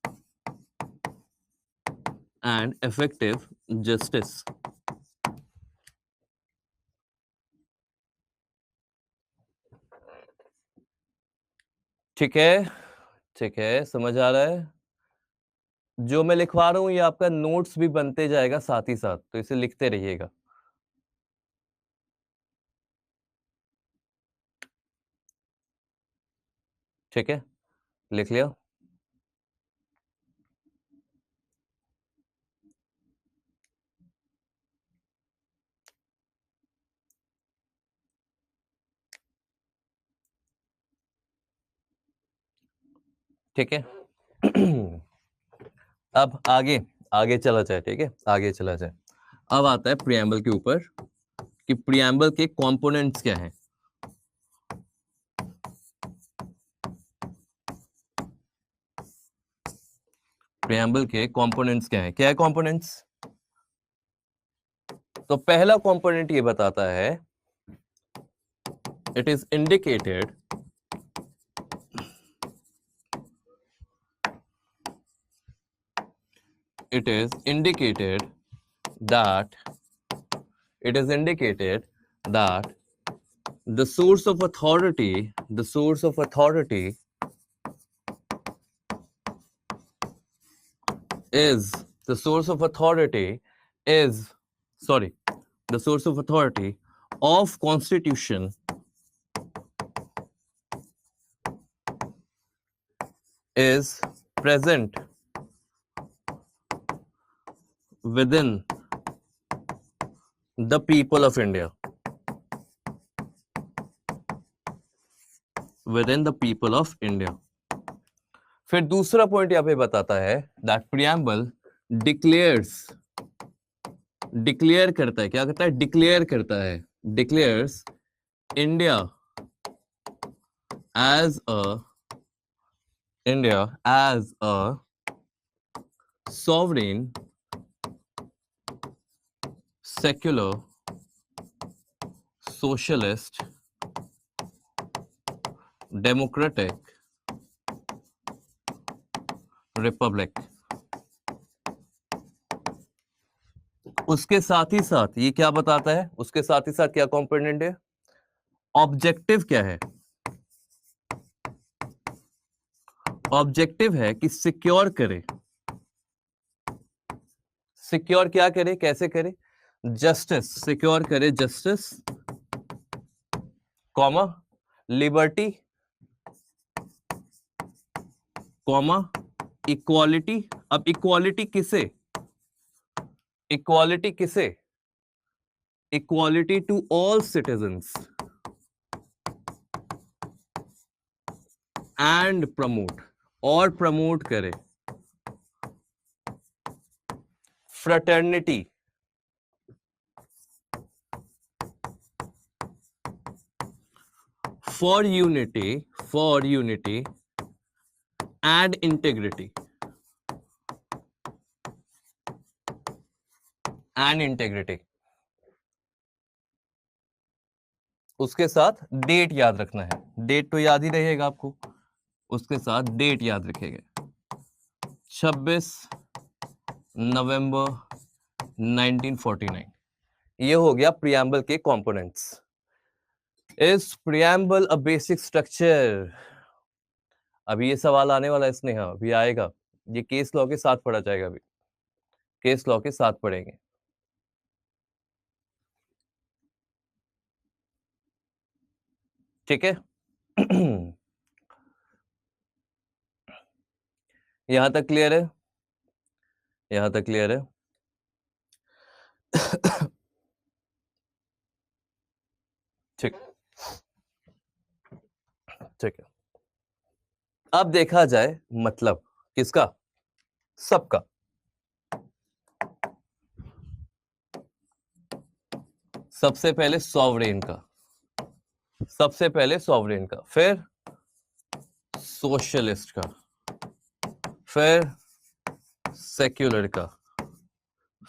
ठीक है, समझ आ रहा है? जो मैं लिखवा रहा हूं ये आपका नोट्स भी बनते जाएगा साथ ही साथ, तो इसे लिखते रहिएगा। ठीक है, लिख लिया? ठीक है। अब आगे चला जाए। ठीक है, आगे चला जाए। अब आता है प्रियम्बल के ऊपर कि प्रियम्बल के कंपोनेंट्स क्या हैं। प्रियम्बल के कंपोनेंट्स क्या है? क्या है कंपोनेंट्स? तो पहला कंपोनेंट ये बताता है it is indicated that the source of authority is the source of authority of constitution is present within the people of India. फिर दूसरा पॉइंट यहां पे बताता है दैट प्रियम्बल डिक्लेयर करता है। क्या करता है? डिक्लेयर करता है। Declares India as a sovereign, secular, socialist, democratic republic. उसके साथ ही साथ ये क्या बताता है? उसके साथ ही साथ क्या कंपोनेंट है? ऑब्जेक्टिव क्या है? ऑब्जेक्टिव है कि सिक्योर करे। सिक्योर क्या करे? कैसे करे? जस्टिस, सिक्योर करे justice, comma liberty, comma equality. अब इक्वालिटी किसे? Equality to all citizens and promote करे fraternity, for unity and integrity उसके साथ डेट याद रखना है। डेट तो याद ही रहेगा आपको, उसके साथ डेट याद रखेगा 26 नवंबर 1949। ये हो गया प्रियम्बल के components. Is preamble a basic structure? अभी ये सवाल आने वाला है स्नेहा, अभी आएगा। ये केस लॉ के साथ पढ़ा जाएगा। अभी केस लॉ के साथ पढ़ेंगे। ठीक है। यहां तक क्लियर है? यहां तक क्लियर है? ठीक ठीक है। अब देखा जाए मतलब किसका? सबका। सबसे पहले सॉवरेन का, फिर सोशलिस्ट का, फिर सेक्युलर का,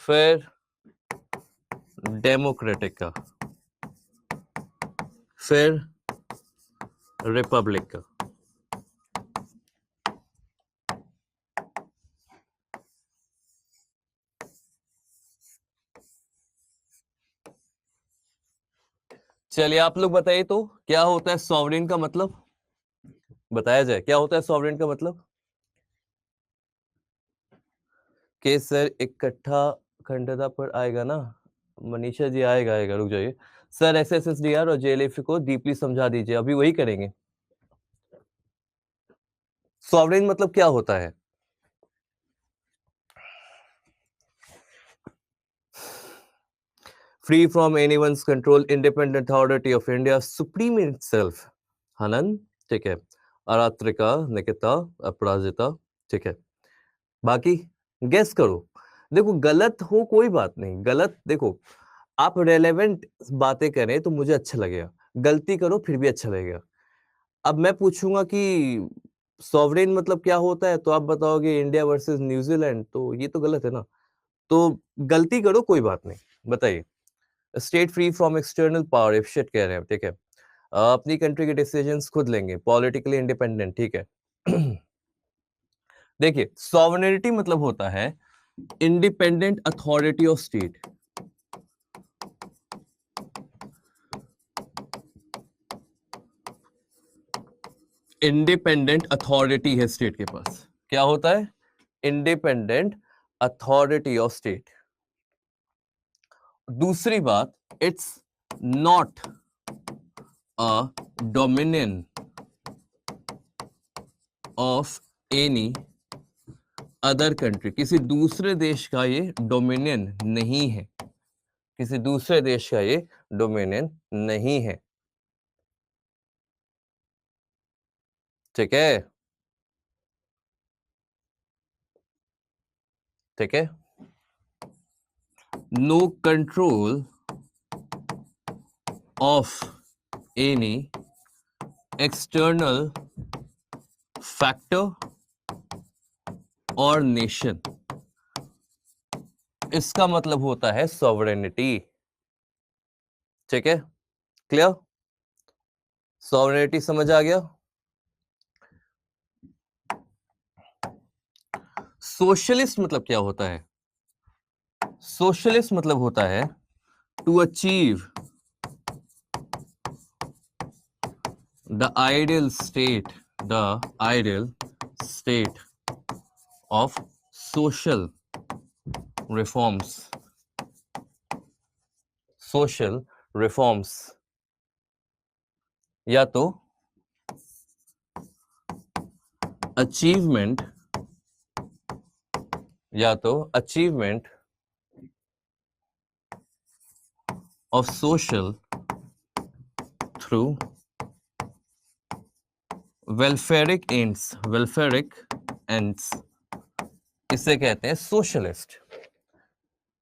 फिर डेमोक्रेटिक का, फिर रिपब्लिक का। चलिए आप लोग बताइए तो क्या होता है सॉवरेन का मतलब, बताया जाए क्या होता है सॉवरेन का मतलब। कि सर इकट्ठा अखंडता पर आएगा ना, मनीषा जी आएगा रुक जाइए। सर एसएसएसडीआर और जेएलएफ को डीपली समझा दीजिए, अभी वही करेंगे। सॉवरेन मतलब क्या होता है? Free from anyone's control, independent authority of India, supreme itself. हनन, ठीक है। अरात्रिका, निकिता, अपराजिता, ठीक है। बाकी गेस करो। देखो गलत हो कोई बात नहीं, गलत देखो आप रेलेवेंट बातें करें तो मुझे अच्छा लगेगा, गलती करो फिर भी अच्छा लगेगा। अब मैं पूछूंगा कि सॉवरेन मतलब क्या होता है तो आप बताओगे इंडिया वर्सेस न्यूजीलैंड, तो ये तो गलत है ना। तो गलती करो कोई बात नहीं, बताइए। State free from external power, if shit कह रहे हैं, ठीक है। अपनी कंट्री के डिसीजंस खुद लेंगे, पॉलिटिकली इंडिपेंडेंट, ठीक है। देखिए सॉवरेनिटी मतलब होता है independent authority of state. Independent authority है स्टेट के पास, क्या होता है? Independent authority of state. दूसरी बात, it's not a dominion of any other country, किसी दूसरे देश का ये डोमिनियन नहीं है, किसी दूसरे देश का ये डोमिनियन नहीं है, ठीक है, ठीक है। No control of any external factor और नेशन, इसका मतलब होता है सॉवरेनिटी, ठीक है। क्लियर? सॉवरेनिटी समझ आ गया। सोशलिस्ट मतलब क्या होता है? सोशलिस्ट मतलब होता है to achieve the ideal state, the ideal state of social reforms, social reforms, या तो अचीवमेंट, या तो achievement of social through welfaric ends, welfaric ends, इसे कहते हैं सोशलिस्ट।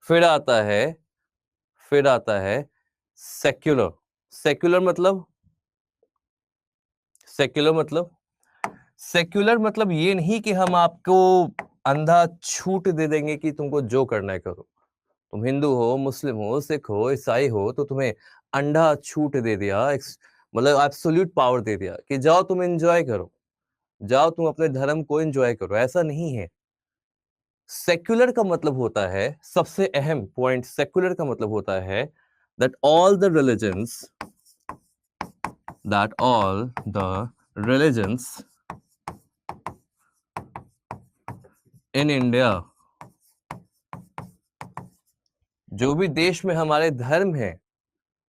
फिर आता है, फिर आता है सेक्युलर। सेक्युलर मतलब, सेक्युलर मतलब, सेक्युलर मतलब ये नहीं कि हम आपको अंधा छूट दे देंगे कि तुमको जो करना है करो। तुम हिंदू हो, मुस्लिम हो, सिख हो, ईसाई हो, तो तुम्हें अंधा छूट दे दिया, मतलब एब्सोल्यूट पावर दे दिया कि जाओ तुम एंजॉय करो, जाओ तुम अपने धर्म को एंजॉय करो, ऐसा नहीं है। सेक्युलर का मतलब होता है, सबसे अहम पॉइंट सेक्युलर का मतलब होता है that all the religions, that all the religions in India, जो भी देश में हमारे धर्म हैं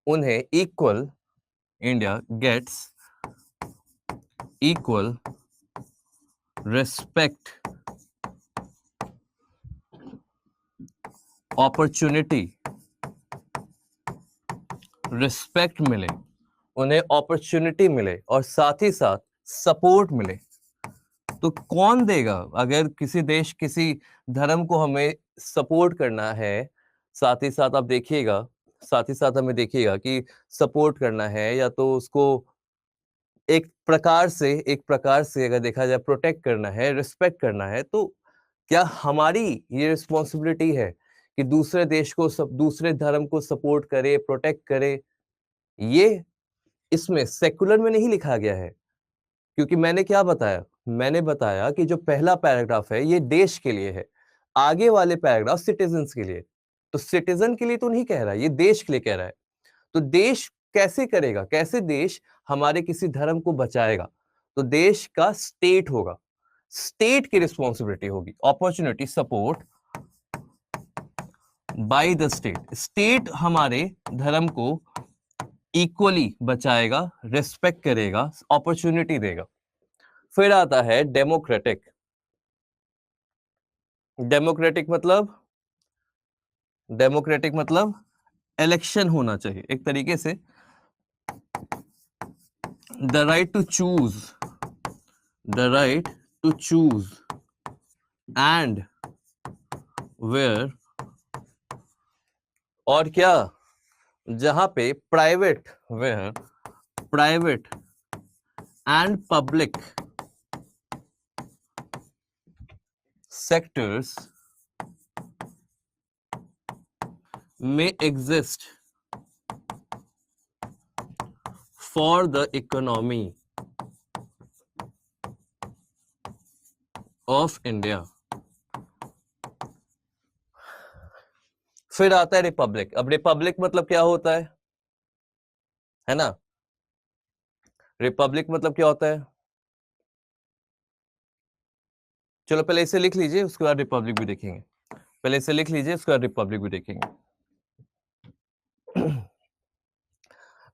उन्हें equal, India gets equal respect, opportunity, respect मिले, उन्हें अपॉर्चुनिटी मिले और साथ ही साथ सपोर्ट मिले। तो कौन देगा? अगर किसी देश किसी धर्म को हमें सपोर्ट करना है, साथ ही साथ आप देखिएगा, साथ ही साथ हमें देखिएगा कि सपोर्ट करना है या तो उसको एक प्रकार से, एक प्रकार से अगर देखा जाए प्रोटेक्ट करना है, रिस्पेक्ट करना है, तो क्या हमारी ये रिस्पॉन्सिबिलिटी है कि दूसरे देश को दूसरे धर्म को सपोर्ट करे, प्रोटेक्ट करे? ये इसमें सेकुलर में नहीं लिखा गया है, क्योंकि मैंने क्या बताया? मैंने बताया कि जो पहला पैराग्राफ है ये देश के लिए है, आगे वाले पैराग्राफ सिटीजन्स के लिए। तो सिटीजन के लिए तो नहीं कह रहा, ये देश के लिए कह रहा है। तो देश कैसे करेगा? कैसे देश हमारे किसी धर्म को बचाएगा? तो देश का स्टेट होगा, स्टेट की रिस्पॉन्सिबिलिटी होगी। Opportunity support by the state, state हमारे धर्म को इक्वली बचाएगा, रेस्पेक्ट करेगा, अपॉर्चुनिटी देगा। फिर आता है डेमोक्रेटिक। डेमोक्रेटिक मतलब इलेक्शन होना चाहिए एक तरीके से। The right to choose and where, और क्या, जहां पे private and public sectors may exist for the economy of India। फिर आता है रिपब्लिक। अब रिपब्लिक मतलब क्या होता है ना? रिपब्लिक मतलब क्या होता है? चलो पहले इसे लिख लीजिए, उसके बाद रिपब्लिक भी देखेंगे। पहले इसे लिख लीजिए, उसके बाद रिपब्लिक भी देखेंगे।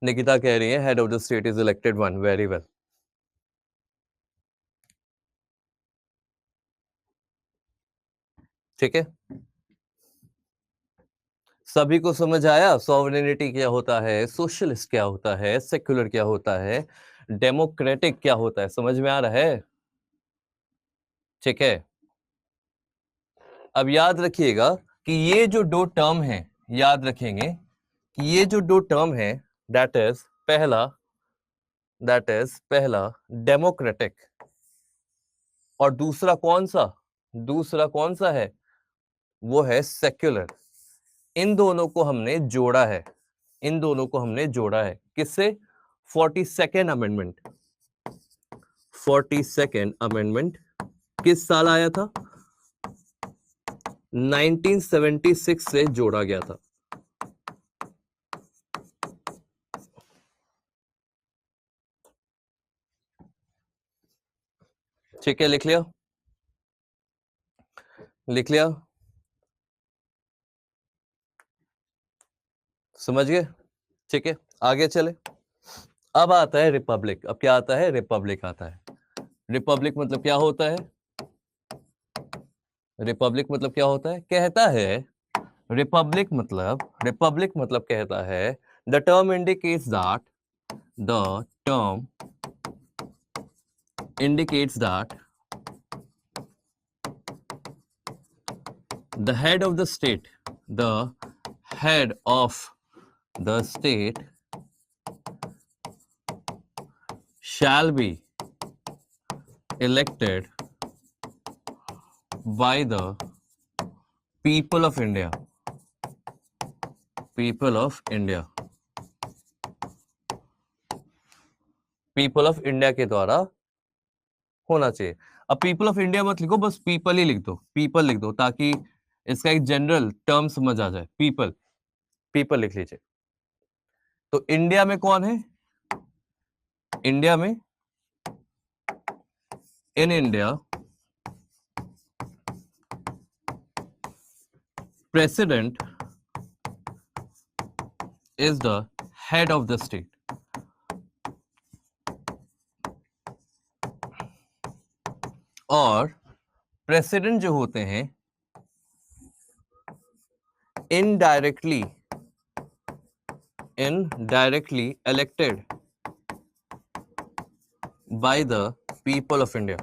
निकिता कह रही है head of the state is elected one, very well. ठीक है, सभी को समझ आया सॉवरेनिटी क्या होता है, सोशलिस्ट क्या होता है, सेक्युलर क्या होता है, डेमोक्रेटिक क्या होता है? समझ में आ रहा है? ठीक है, अब याद रखिएगा कि ये जो दो टर्म है, याद रखेंगे कि ये जो दो टर्म है, दैट इज पहला डेमोक्रेटिक, और दूसरा कौन सा है? वो है सेक्युलर। इन दोनों को हमने जोड़ा है, किससे? 42nd amendment. 42nd अमेंडमेंट किस साल आया था? 1976 से जोड़ा गया था। ठीक है, लिख लिया, समझ गए? ठीक है, आगे चले। अब आता है रिपब्लिक। अब क्या आता है? रिपब्लिक आता है। रिपब्लिक मतलब क्या होता है? कहता है रिपब्लिक मतलब कहता है the term indicates that the head of the state shall be elected by the people of India। People of India के द्वारा होना चाहिए। अब पीपल ऑफ इंडिया मत लिखो, बस पीपल ही लिख दो, ताकि इसका एक जनरल टर्म समझ आ जाए। पीपल लिख लीजिए। तो इंडिया में कौन है? In India president is the head of the state। और प्रेसिडेंट जो होते हैं indirectly elected by the people of India।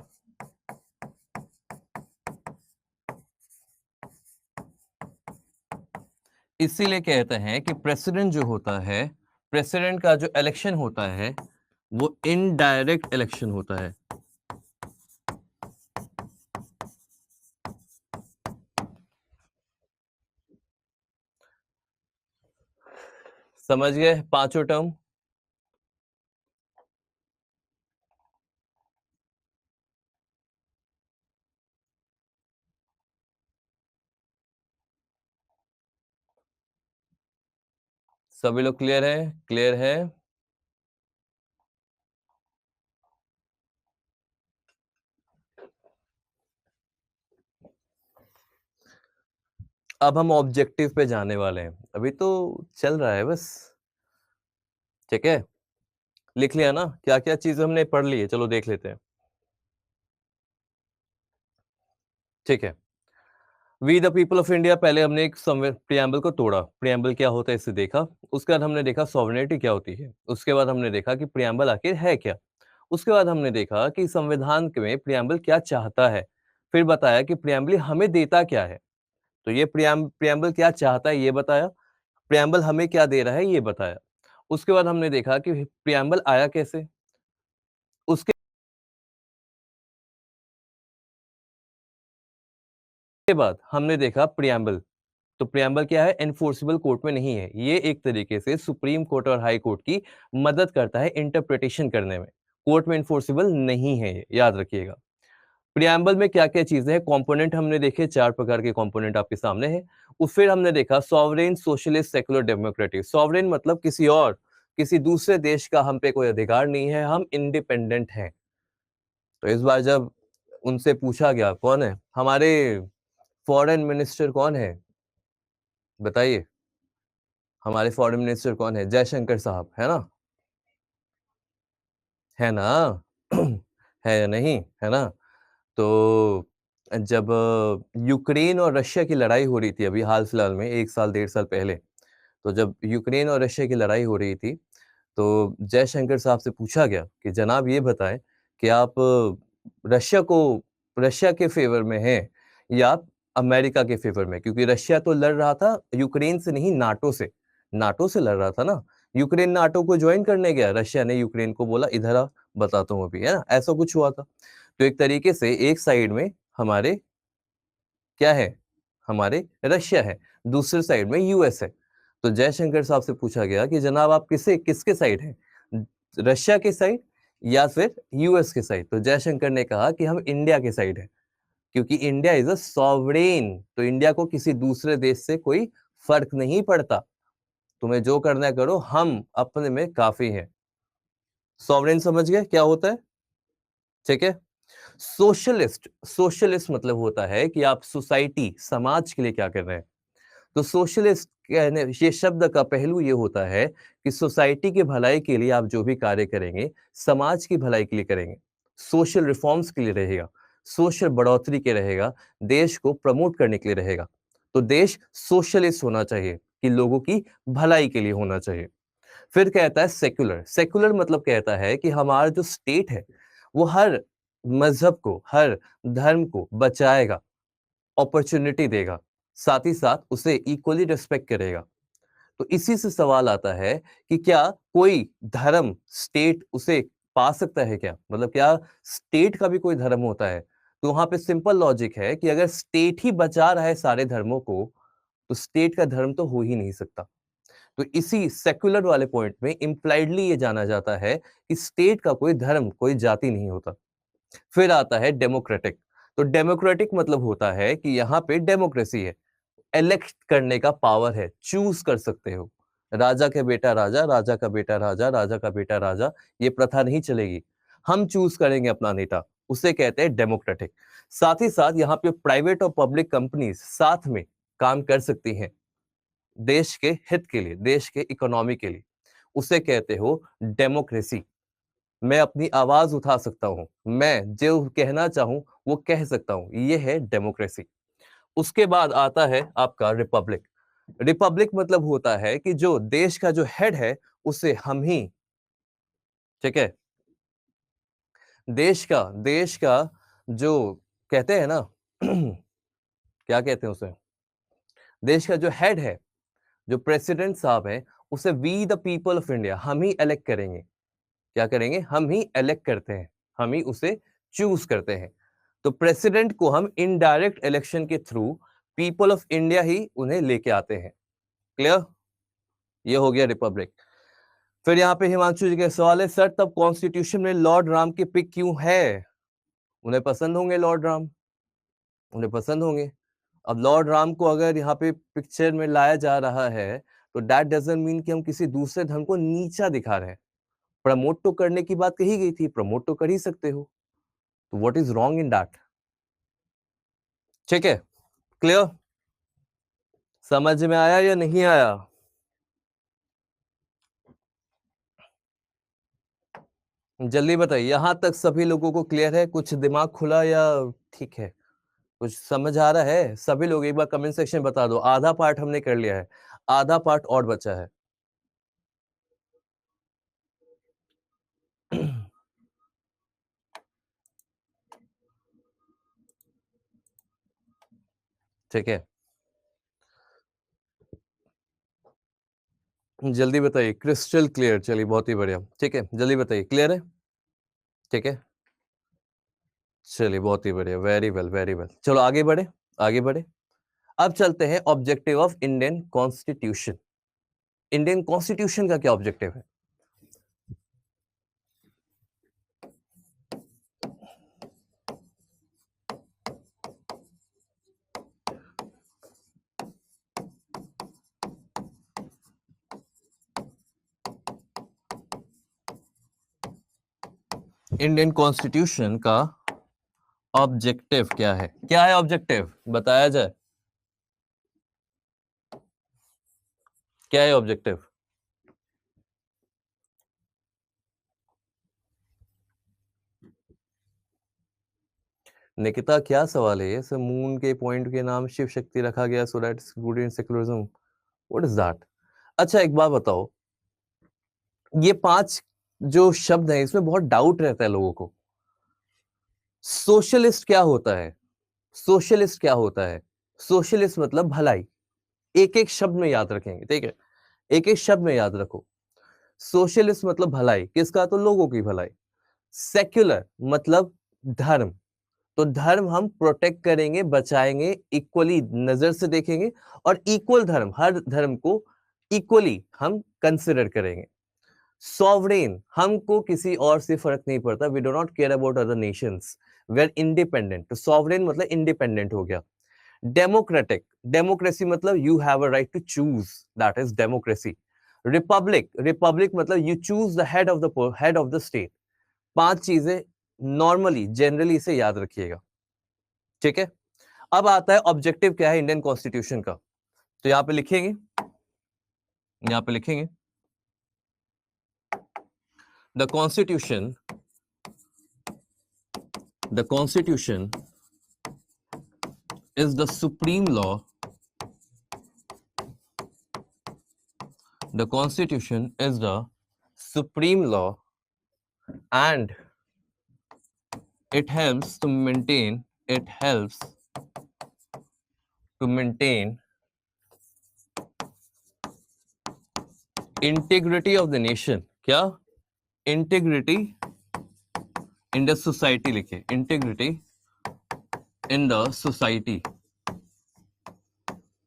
इसीलिए कहते हैं कि प्रेसिडेंट जो होता है, प्रेसिडेंट का जो इलेक्शन होता है वो इनडायरेक्ट इलेक्शन होता है। समझ गए पांचों टर्म? सभी लोग क्लियर है? क्लियर है? अब हम ऑब्जेक्टिव पे जाने वाले हैं, अभी तो चल रहा है बस। ठीक है, लिख लिया ना क्या क्या चीज हमने पढ़ ली है? चलो देख लेते हैं। ठीक है, we the people of India, पहले हमने एक प्रियम्बल को तोड़ा, प्रियम्बल क्या होता है इसे देखा। उसके बाद हमने देखा सॉवरेनिटी क्या होती है। उसके बाद हमने देखा कि प्रियम्बल आखिर है क्या। उसके बाद हमने देखा कि संविधान में प्रियम्बल क्या चाहता है। फिर बताया कि प्रियम्बल हमें देता क्या है। तो ये प्रियम्बल क्या चाहता है ये बताया, प्रियम्बल हमें क्या दे रहा है ये बताया। उसके बाद हमने देखा कि प्रियम्बल आया कैसे। उसके बाद हमने देखा प्रियम्बल, तो प्रियम्बल क्या है, एनफोर्सेबल कोर्ट में नहीं है। ये एक तरीके से सुप्रीम कोर्ट और हाई कोर्ट की मदद करता है इंटरप्रिटेशन करने में। कोर्ट में एनफोर्सेबल नहीं है, ये याद रखिएगा। प्रियम्बल में क्या क्या चीजें हैं, कंपोनेंट हमने देखे, 4 प्रकार के कंपोनेंट आपके सामने हैं। फिर हमने देखा sovereign, socialist, secular, democratic. Sovereign मतलब किसी दूसरे देश का हम पे कोई अधिकार नहीं है, हम इंडिपेंडेंट हैं। तो इस बार जब उनसे पूछा गया कौन है हमारे फॉरेन मिनिस्टर, कौन है बताइए, हमारे फॉरेन मिनिस्टर कौन है? जयशंकर साहब, है ना? है ना? है या नहीं, है ना? तो जब यूक्रेन और रशिया की लड़ाई हो रही थी अभी हाल फिलहाल में, 1 साल 1.5 साल पहले, तो जब यूक्रेन और रशिया की लड़ाई हो रही थी, तो जयशंकर साहब से पूछा गया कि जनाब ये बताएं कि आप रशिया को रशिया के फेवर में हैं या आप अमेरिका के फेवर में, क्योंकि रशिया तो लड़ रहा था यूक्रेन से नहीं, नाटो से लड़ रहा था ना। यूक्रेन नाटो को ज्वाइन करने गया, रशिया ने यूक्रेन को बोला इधर आ, बताता हूँ अभी, है ना? ऐसा कुछ हुआ था। तो एक तरीके से एक साइड में हमारे क्या है, हमारे रशिया है, दूसरे साइड में यूएस है। तो जयशंकर साहब से पूछा गया कि जनाब आप किसके साइड हैं, रशिया के साइड या फिर यूएस के साइड? तो जयशंकर ने कहा कि हम इंडिया के साइड हैं, क्योंकि इंडिया इज अ सॉवरेन, तो इंडिया को किसी दूसरे देश से कोई फर्क नहीं पड़ता, तुम्हें जो करना है करो, हम अपने में काफी हैं। सॉवरेन समझ गए क्या होता है? ठीक है। सोशलिस्ट मतलब होता है कि आप सोसाइटी, समाज के लिए क्या कर रहे हैं। तो सोशलिस्ट कहने, ये शब्द का पहलू ये होता है कि सोसाइटी की भलाई के लिए आप जो भी कार्य करेंगे, समाज की भलाई के लिए करेंगे, सोशल रिफॉर्म्स के लिए रहेगा, सोशल बढ़ोतरी के रहेगा, देश को प्रमोट करने के लिए रहेगा। तो देश सोशलिस्ट होना चाहिए कि लोगों की भलाई के लिए होना चाहिए। फिर कहता है सेक्युलर, सेक्युलर मतलब कहता है कि हमारा जो स्टेट है वो हर मजहब को, हर धर्म को बचाएगा, अपॉर्चुनिटी देगा, साथ ही साथ उसे इक्वली रिस्पेक्ट करेगा। तो इसी से सवाल आता है कि क्या कोई धर्म, स्टेट उसे पा सकता है क्या? मतलब क्या स्टेट का भी कोई धर्म होता है? तो वहां पे सिंपल लॉजिक है कि अगर स्टेट ही बचा रहा है सारे धर्मों को, तो स्टेट का धर्म तो हो ही नहीं सकता। तो इसी सेक्युलर वाले पॉइंट में इंप्लाइडली ये जाना जाता है कि स्टेट का कोई धर्म, कोई जाति नहीं होता। फिर आता है डेमोक्रेटिक। तो डेमोक्रेटिक मतलब होता है कि यहाँ पे डेमोक्रेसी है, इलेक्ट करने का पावर है, चूज कर सकते हो। राजा के बेटा राजा, राजा का बेटा राजा, राजा का बेटा राजा, ये प्रथा नहीं चलेगी। हम चूज करेंगे अपना नेता, उसे कहते हैं डेमोक्रेटिक। साथ ही साथ यहाँ पे प्राइवेट और पब्लिक कंपनीज साथ में काम कर सकती हैं देश के हित के लिए, देश के इकोनॉमी के लिए, उसे कहते हो डेमोक्रेसी। मैं अपनी आवाज उठा सकता हूं, मैं जो कहना चाहूं वो कह सकता हूं, ये है डेमोक्रेसी। उसके बाद आता है आपका रिपब्लिक। रिपब्लिक मतलब होता है कि जो देश का जो हेड है उसे हम ही, ठीक है, देश का जो कहते हैं ना क्या कहते हैं उसे, देश का जो हेड है, जो प्रेसिडेंट साहब है, उसे we the people of India, हम ही इलेक्ट करेंगे। क्या करेंगे? हम ही इलेक्ट करते हैं, हम ही उसे चूज करते हैं। तो प्रेसिडेंट को हम इनडायरेक्ट इलेक्शन के थ्रू पीपल ऑफ इंडिया ही उन्हें लेके आते हैं। क्लियर? ये हो गया रिपब्लिक। फिर यहाँ पे हिमांशु जी का सवाल है, सर तब कॉन्स्टिट्यूशन में लॉर्ड राम की पिक क्यों है? उन्हें पसंद होंगे लॉर्ड राम, उन्हें पसंद होंगे। अब लॉर्ड राम को अगर यहाँ पे पिक्चर में लाया जा रहा है तो दैट डजंट मीन कि हम किसी दूसरे धर्म को नीचा दिखा रहे हैं। प्रमोट तो करने की बात कही गई थी, प्रमोट तो कर ही सकते हो, तो what is wrong in that? ठीक है, क्लियर? समझ में आया या नहीं आया? जल्दी बताइए, यहां तक सभी लोगों को क्लियर है? कुछ दिमाग खुला या ठीक है? कुछ समझ आ रहा है? सभी लोग एक बार कमेंट सेक्शन में बता दो। आधा पार्ट हमने कर लिया है, आधा पार्ट और बचा है। ठीक है, जल्दी बताइए। क्रिस्टल क्लियर, चलिए बहुत ही बढ़िया। ठीक है, जल्दी बताइए, क्लियर है? ठीक है, चलिए बहुत ही बढ़िया, वेरी वेल वेरी वेल। चलो आगे बढ़े, आगे बढ़े। अब चलते हैं objective of Indian constitution. Indian constitution का क्या ऑब्जेक्टिव है? इंडियन कॉन्स्टिट्यूशन का ऑब्जेक्टिव क्या है? क्या है ऑब्जेक्टिव, बताया जाए। क्या है ऑब्जेक्टिव? निकिता क्या सवाल है ये? सर मून के पॉइंट के नाम शिव शक्ति रखा गया so that good in secularism, what is that? अच्छा एक बात बताओ, ये 5 जो शब्द हैं इसमें बहुत डाउट रहता है लोगों को। सोशलिस्ट क्या होता है? सोशलिस्ट क्या होता है? सोशलिस्ट मतलब भलाई। एक एक शब्द में याद रखेंगे, ठीक है? एक एक शब्द में याद रखो। सोशलिस्ट मतलब भलाई, किसका? तो लोगों की भलाई। सेक्युलर मतलब धर्म, तो धर्म हम प्रोटेक्ट करेंगे, बचाएंगे, इक्वली नजर से देखेंगे, और इक्वल धर्म, हर धर्म को इक्वली हम कंसिडर करेंगे। सॉवरेन, हमको किसी और से फर्क नहीं पड़ता, we do not care about other nations, we are independent. तो सॉवरेन मतलब इंडिपेंडेंट हो गया। डेमोक्रेटिक, डेमोक्रेसी मतलब you have a right to choose, that is democracy. Republic, republic मतलब you choose the head of the state. 5 चीजें नॉर्मली जनरली इसे याद रखिएगा, ठीक है? अब आता है ऑब्जेक्टिव क्या है इंडियन कॉन्स्टिट्यूशन का, तो यहां पे लिखेंगे, यहां पे लिखेंगे the constitution, the constitution is the supreme law, the constitution is the supreme law, and it helps to maintain, it helps to maintain integrity of the nation। क्या? integrity in the society, लिखे integrity in the society,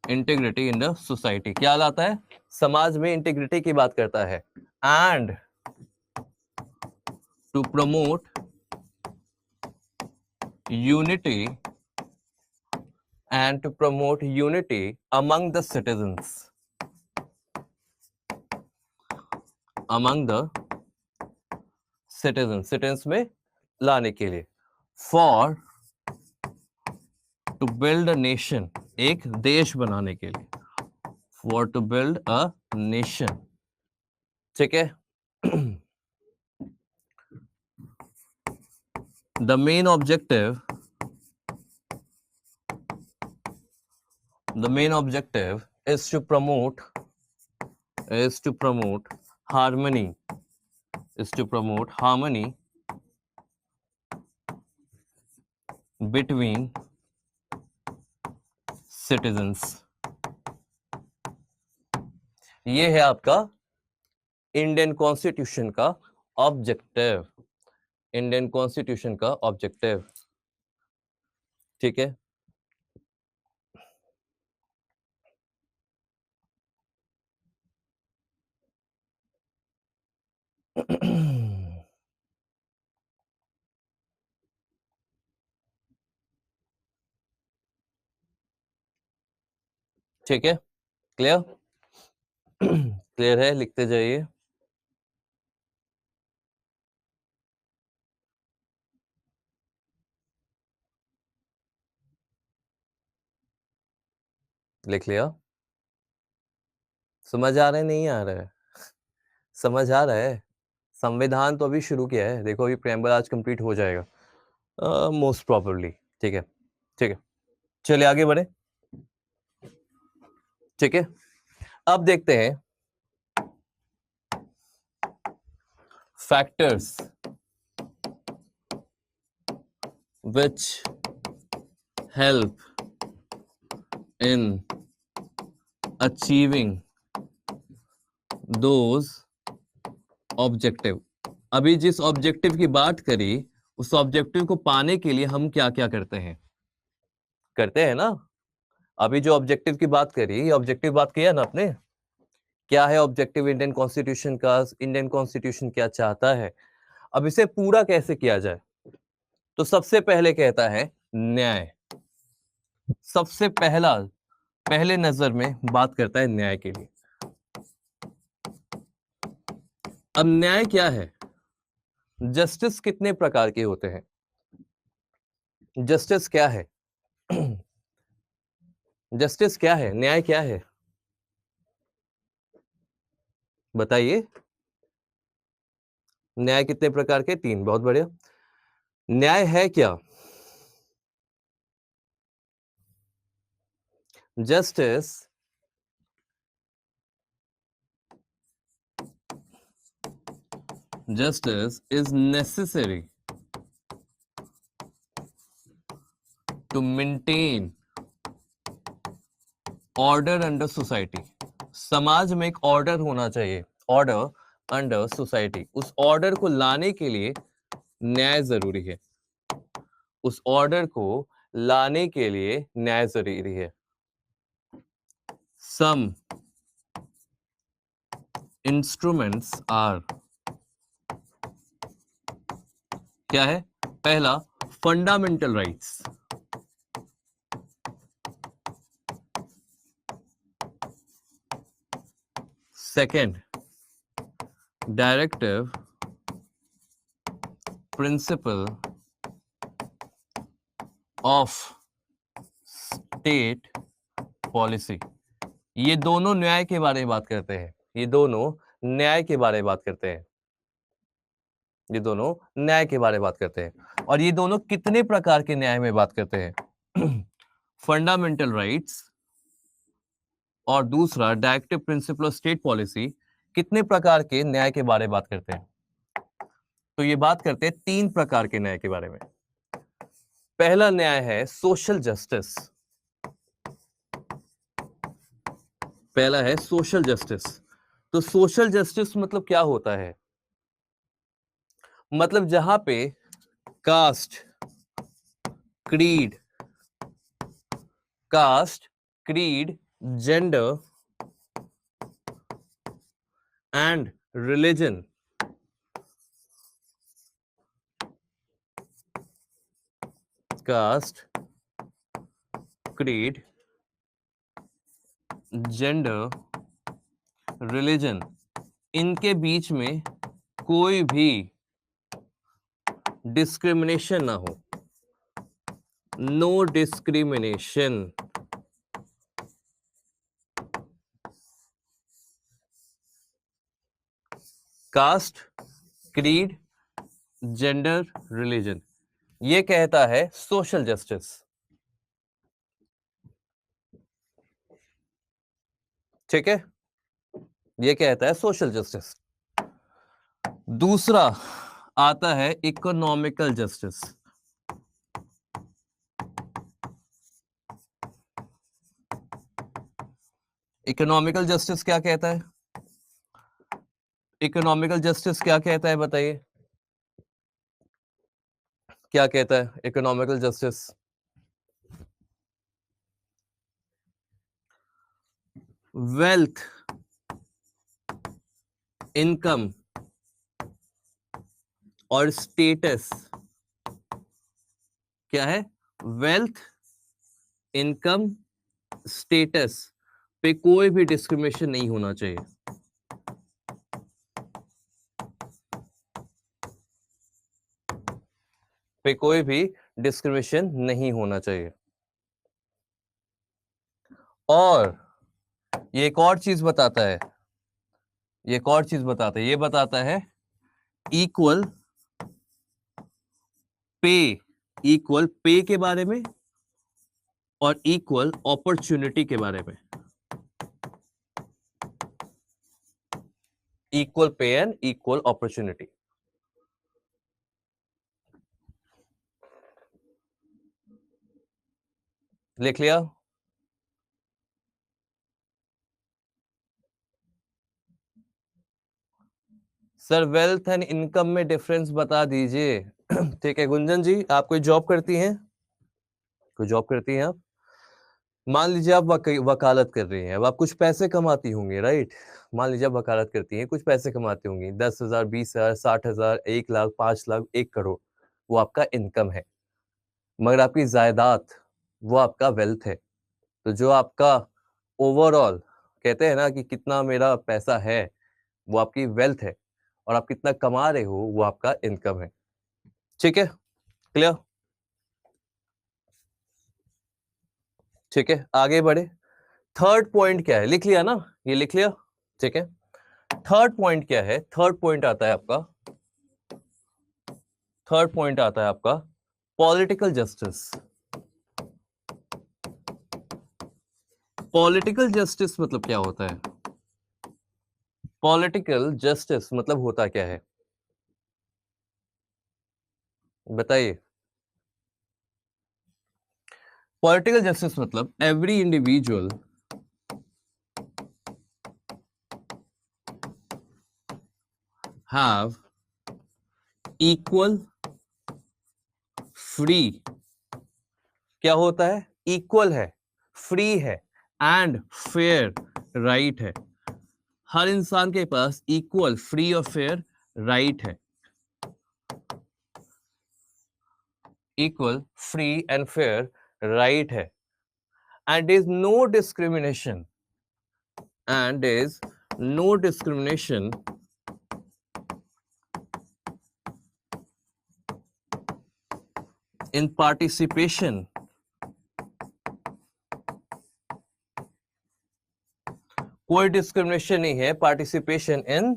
integrity in the society क्या लाता है? समाज में इंटीग्रिटी की बात करता है। and to promote unity, and to promote unity among the citizens, among the citizens, citizens में लाने के लिए, for to build a nation, एक देश बनाने के लिए, for to build a nation, ठीक है? the main objective, the main objective is to promote, is to promote harmony, is to promote harmony between citizens। ये है आपका इंडियन कॉन्स्टिट्यूशन का ऑब्जेक्टिव, इंडियन कॉन्स्टिट्यूशन का ऑब्जेक्टिव, ठीक है? ठीक है, क्लियर? क्लियर है, लिखते जाइए। लिख लिया? समझ आ रहा है, नहीं आ रहा है? समझ आ रहा है? संविधान तो अभी शुरू किया है, देखो अभी प्रेम्बल आज कंप्लीट हो जाएगा मोस्ट प्रोबेबली। ठीक है, ठीक है, चलिए आगे बढ़े। ठीक है, अब देखते हैं factors which help in achieving those objective। अभी जिस ऑब्जेक्टिव की बात करी, उस ऑब्जेक्टिव को पाने के लिए हम क्या क्या करते हैं ना। अभी जो ऑब्जेक्टिव की बात करी, ये ऑब्जेक्टिव बात किया ना आपने, क्या है ऑब्जेक्टिव इंडियन कॉन्स्टिट्यूशन का, इंडियन कॉन्स्टिट्यूशन क्या चाहता है, अब इसे पूरा कैसे किया जाए। तो सबसे पहले कहता है न्याय। सबसे पहले नजर में बात करता है न्याय के लिए। अब न्याय क्या है? जस्टिस कितने प्रकार के होते हैं? जस्टिस क्या है? जस्टिस क्या है, न्याय क्या है, बताइए। न्याय कितने प्रकार के? 3। बहुत बढ़िया। न्याय है क्या? Justice is necessary to maintain order under society। समाज में एक ऑर्डर होना चाहिए, ऑर्डर अंडर सोसाइटी। उस ऑर्डर को लाने के लिए न्याय जरूरी है। उस ऑर्डर को लाने के लिए न्याय जरूरी है। सम इंस्ट्रूमेंट्स आर, क्या है? पहला, fundamental rights. Second, directive principle of state policy. ये दोनों न्याय के बारे में बात करते हैं। ये दोनों न्याय के बारे में बात करते हैं। ये दोनों न्याय के बारे में बात करते हैं। और ये दोनों कितने प्रकार के न्याय में बात करते हैं? फंडामेंटल राइट्स और दूसरा directive principle of state policy कितने प्रकार के न्याय के बारे में बात करते हैं? तो ये बात करते हैं 3 प्रकार के न्याय के बारे में। पहला न्याय है सोशल जस्टिस। पहला है सोशल जस्टिस। तो सोशल जस्टिस मतलब क्या होता है? मतलब जहां पे caste, creed, gender and religion caste, creed, gender, religion, इनके बीच में कोई भी डिस्क्रिमिनेशन ना हो। No discrimination. Caste, creed, gender, religion, ये कहता है सोशल जस्टिस। ठीक है, ये कहता है सोशल जस्टिस। दूसरा आता है इकोनॉमिकल जस्टिस। इकोनॉमिकल जस्टिस क्या कहता है? इकोनॉमिकल जस्टिस क्या कहता है, बताइए क्या कहता है इकोनॉमिकल जस्टिस? वेल्थ, इनकम और स्टेटस क्या है? वेल्थ, इनकम, स्टेटस पे कोई भी डिस्क्रिमिनेशन नहीं होना चाहिए। पे कोई भी डिस्क्रिमिनेशन नहीं होना चाहिए। और ये एक और चीज बताता है, ये बताता है इक्वल पे के बारे में और इक्वल अपॉर्चुनिटी के बारे में। Equal pay and equal opportunity. लिख लिया? सर वेल्थ एंड इनकम में डिफरेंस बता दीजिए। ठीक है गुंजन जी, आप कोई जॉब करती हैं? कोई जॉब करती हैं आप? मान लीजिए आप वकालत कर रही हैं, अब आप कुछ पैसे कमाती होंगी, राइट? मान लीजिए आप वकालत करती हैं, कुछ पैसे कमाती होंगी, 10,000, 20,000, 60,000, 1 लाख, 5 लाख, 1 करोड़, वो आपका इनकम है। मगर आपकी जायदाद वो आपका वेल्थ है। तो जो आपका ओवरऑल कहते हैं ना कि कितना मेरा पैसा है, वो आपकी वेल्थ है, और आप कितना कमा रहे हो वो आपका इनकम है। ठीक है, क्लियर? ठीक है, आगे बढ़े। थर्ड पॉइंट क्या है? लिख लिया ना? ये लिख लिया? ठीक है, थर्ड पॉइंट क्या है? थर्ड पॉइंट आता है आपका पॉलिटिकल जस्टिस। पॉलिटिकल जस्टिस मतलब क्या होता है? पॉलिटिकल जस्टिस मतलब होता क्या है, बताइए? पॉलिटिकल जस्टिस मतलब every individual have equal free. क्या होता है? इक्वल है, फ्री है एंड फेयर राइट है। हर इंसान के पास इक्वल, फ्री और फेयर राइट है। Equal, free and fair right है। And is no discrimination, and is no discrimination in participation कोई डिस्क्रिमिनेशन नहीं है participation in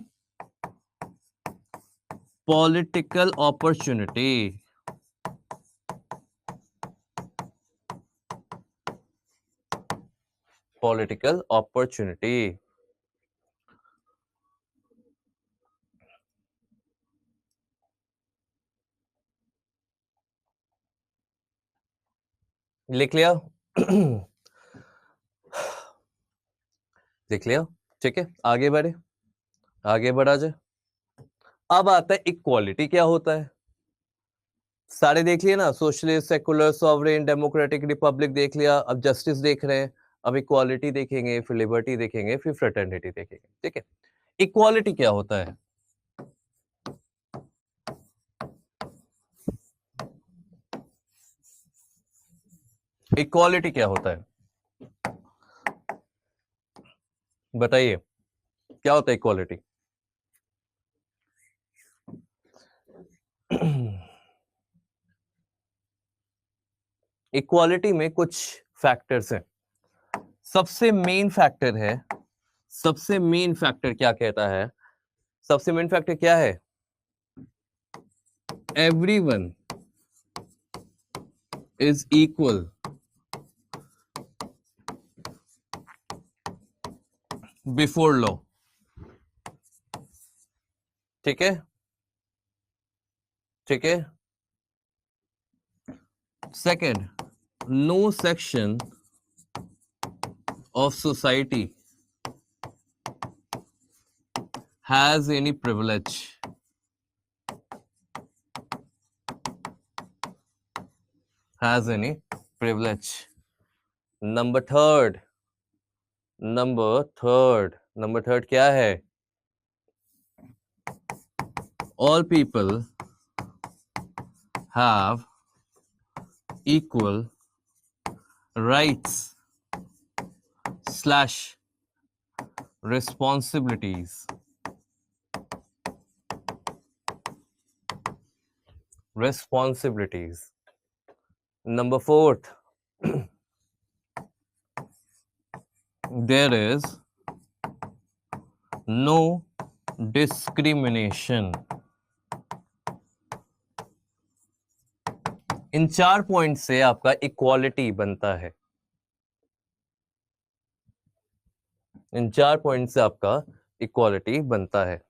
political opportunity. Political opportunity. लिख लिया? लिख लिया? ठीक है, आगे बढ़े, आगे बढ़ा जाए। अब आता है इक्वालिटी क्या होता है। सारे देख लिए ना, socialist, secular, sovereign, democratic, Republic देख लिया। अब जस्टिस देख रहे हैं, अब इक्वालिटी देखेंगे, फिर लिबर्टी देखेंगे, फिर फ्रेटर्निटी देखेंगे। ठीक है, इक्वालिटी क्या होता है? इक्वालिटी क्या होता है बताइए, क्या होता है इक्वालिटी? इक्वालिटी में कुछ फैक्टर्स हैं। सबसे मेन फैक्टर है, सबसे मेन फैक्टर क्या कहता है? सबसे मेन फैक्टर क्या है? Everyone is equal before law. ठीक है, ठीक है। Second, no section of society has any privilege, number third क्या है? all people have equal rights slash responsibilities. Responsibilities. Number 4th, there is no discrimination. In 4 point से आपका इक्वालिटी बनता है. इन 4 पॉइंट से आपका इक्वालिटी बनता है.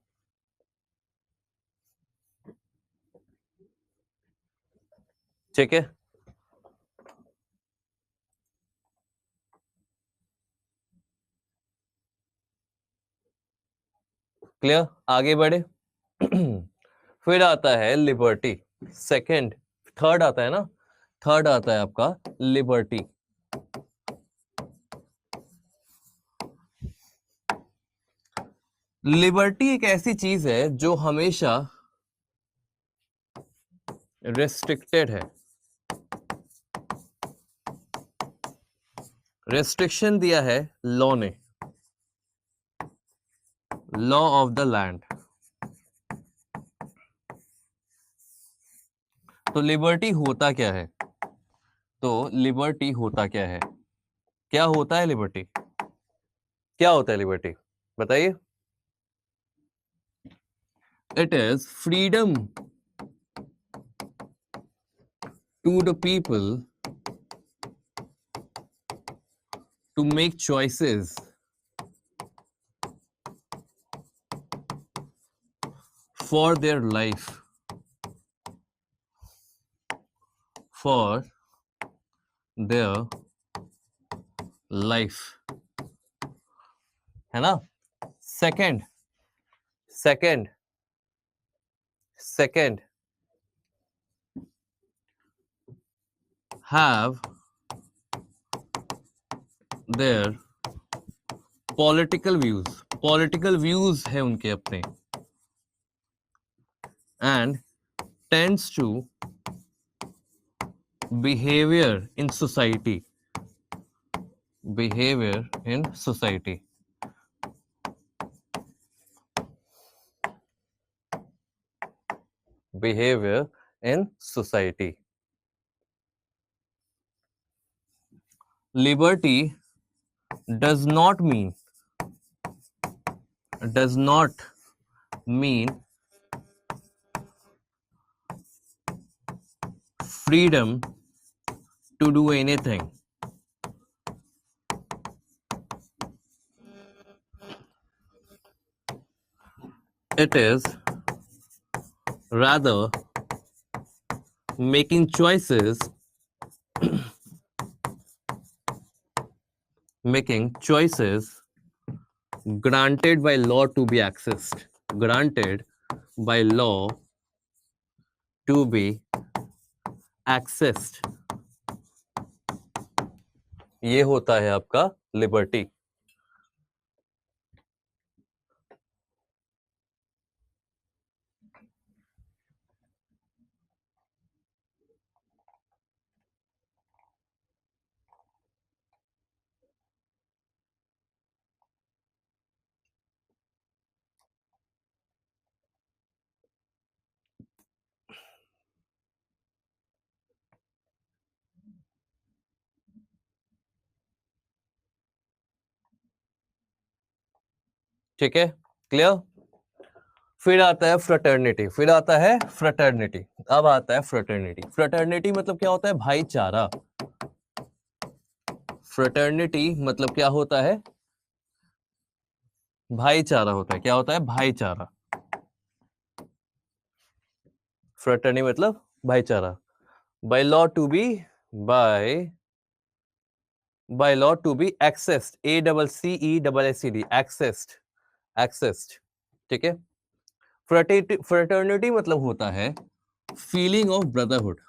ठीक है. क्लियर. आगे बढ़े. फिर आता है लिबर्टी. सेकंड, थर्ड आता है ना, थर्ड आता है आपका लिबर्टी. लिबर्टी एक ऐसी चीज है जो हमेशा रेस्ट्रिक्टेड है. रेस्ट्रिक्शन दिया है लॉ ने, लॉ ऑफ द लैंड. तो लिबर्टी होता क्या है? तो लिबर्टी होता क्या है? क्या होता है लिबर्टी? क्या होता है लिबर्टी? बताइए. It is freedom to the people to make choices for their life, for their life, है ना. second have their political views है उनके अपने, and tends to behavior in society. Behavior in society. Behavior in society. Liberty does not mean freedom to do anything. It is rather making choices granted by law to be accessed. Granted by law to be accessed. ये होता है आपका लिबर्टी. ठीक है. क्लियर. फिर आता है फ्रेटर्निटी. अब आता है फ्रेटर्निटी मतलब क्या होता है? भाईचारा. फ्रेटर्निटी मतलब क्या होता है? भाईचारा होता है. क्या होता है? भाईचारा. फ्रेटर्निटी मतलब भाईचारा. by law to be accessed. ACCESSED. accessed. ठीक है. फ्रेटर्निटी मतलब होता है फीलिंग ऑफ ब्रदरहुड.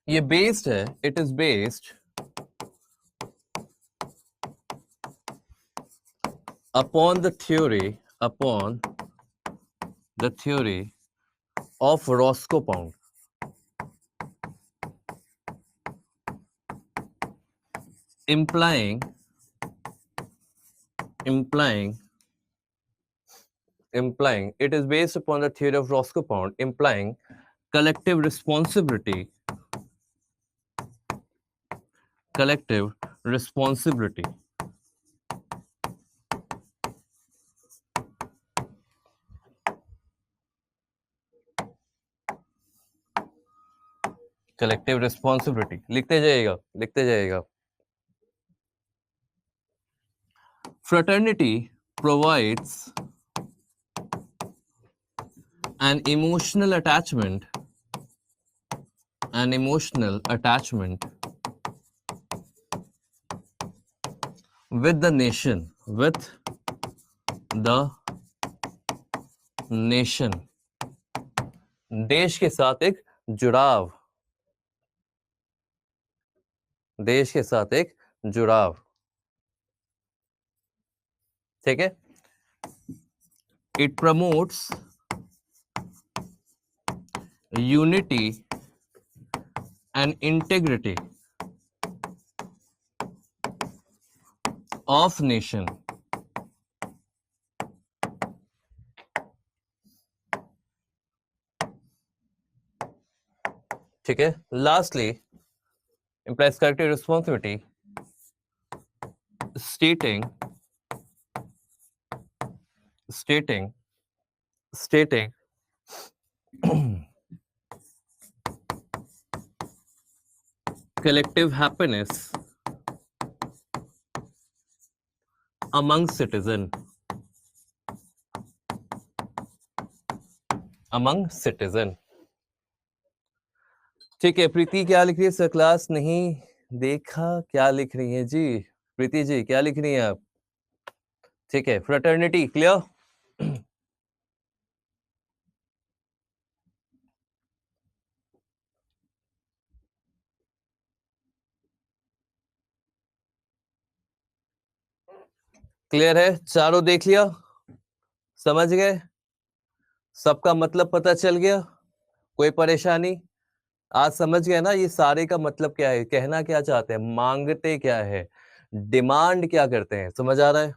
ये बेस्ड है, it is based upon the theory of Roscoe Pound. Implying it is based upon the theory of Roscoe Pound, implying collective responsibility. Collective responsibility. Collective responsibility. लिखते जाइएगा. Fraternity provides an emotional attachment with the nation, देश के साथ एक जुड़ाव, ठीक है. It promotes unity and integrity of nation. ठीक है. Lastly, implies collective responsibility, stating collective happiness among citizen. ठीक है. प्रीति क्या लिख रही है? सर क्लास नहीं देखा, क्या लिख रही है जी? प्रीति जी क्या लिख रही हैं आप? ठीक है. Fraternity clear? क्लियर है? चारों देख लिया, समझ गए, सबका मतलब पता चल गया, कोई परेशानी? आज समझ गए ना ये सारे का मतलब क्या है, कहना क्या चाहते हैं, मांगते क्या है, डिमांड क्या करते हैं, समझ आ रहा है?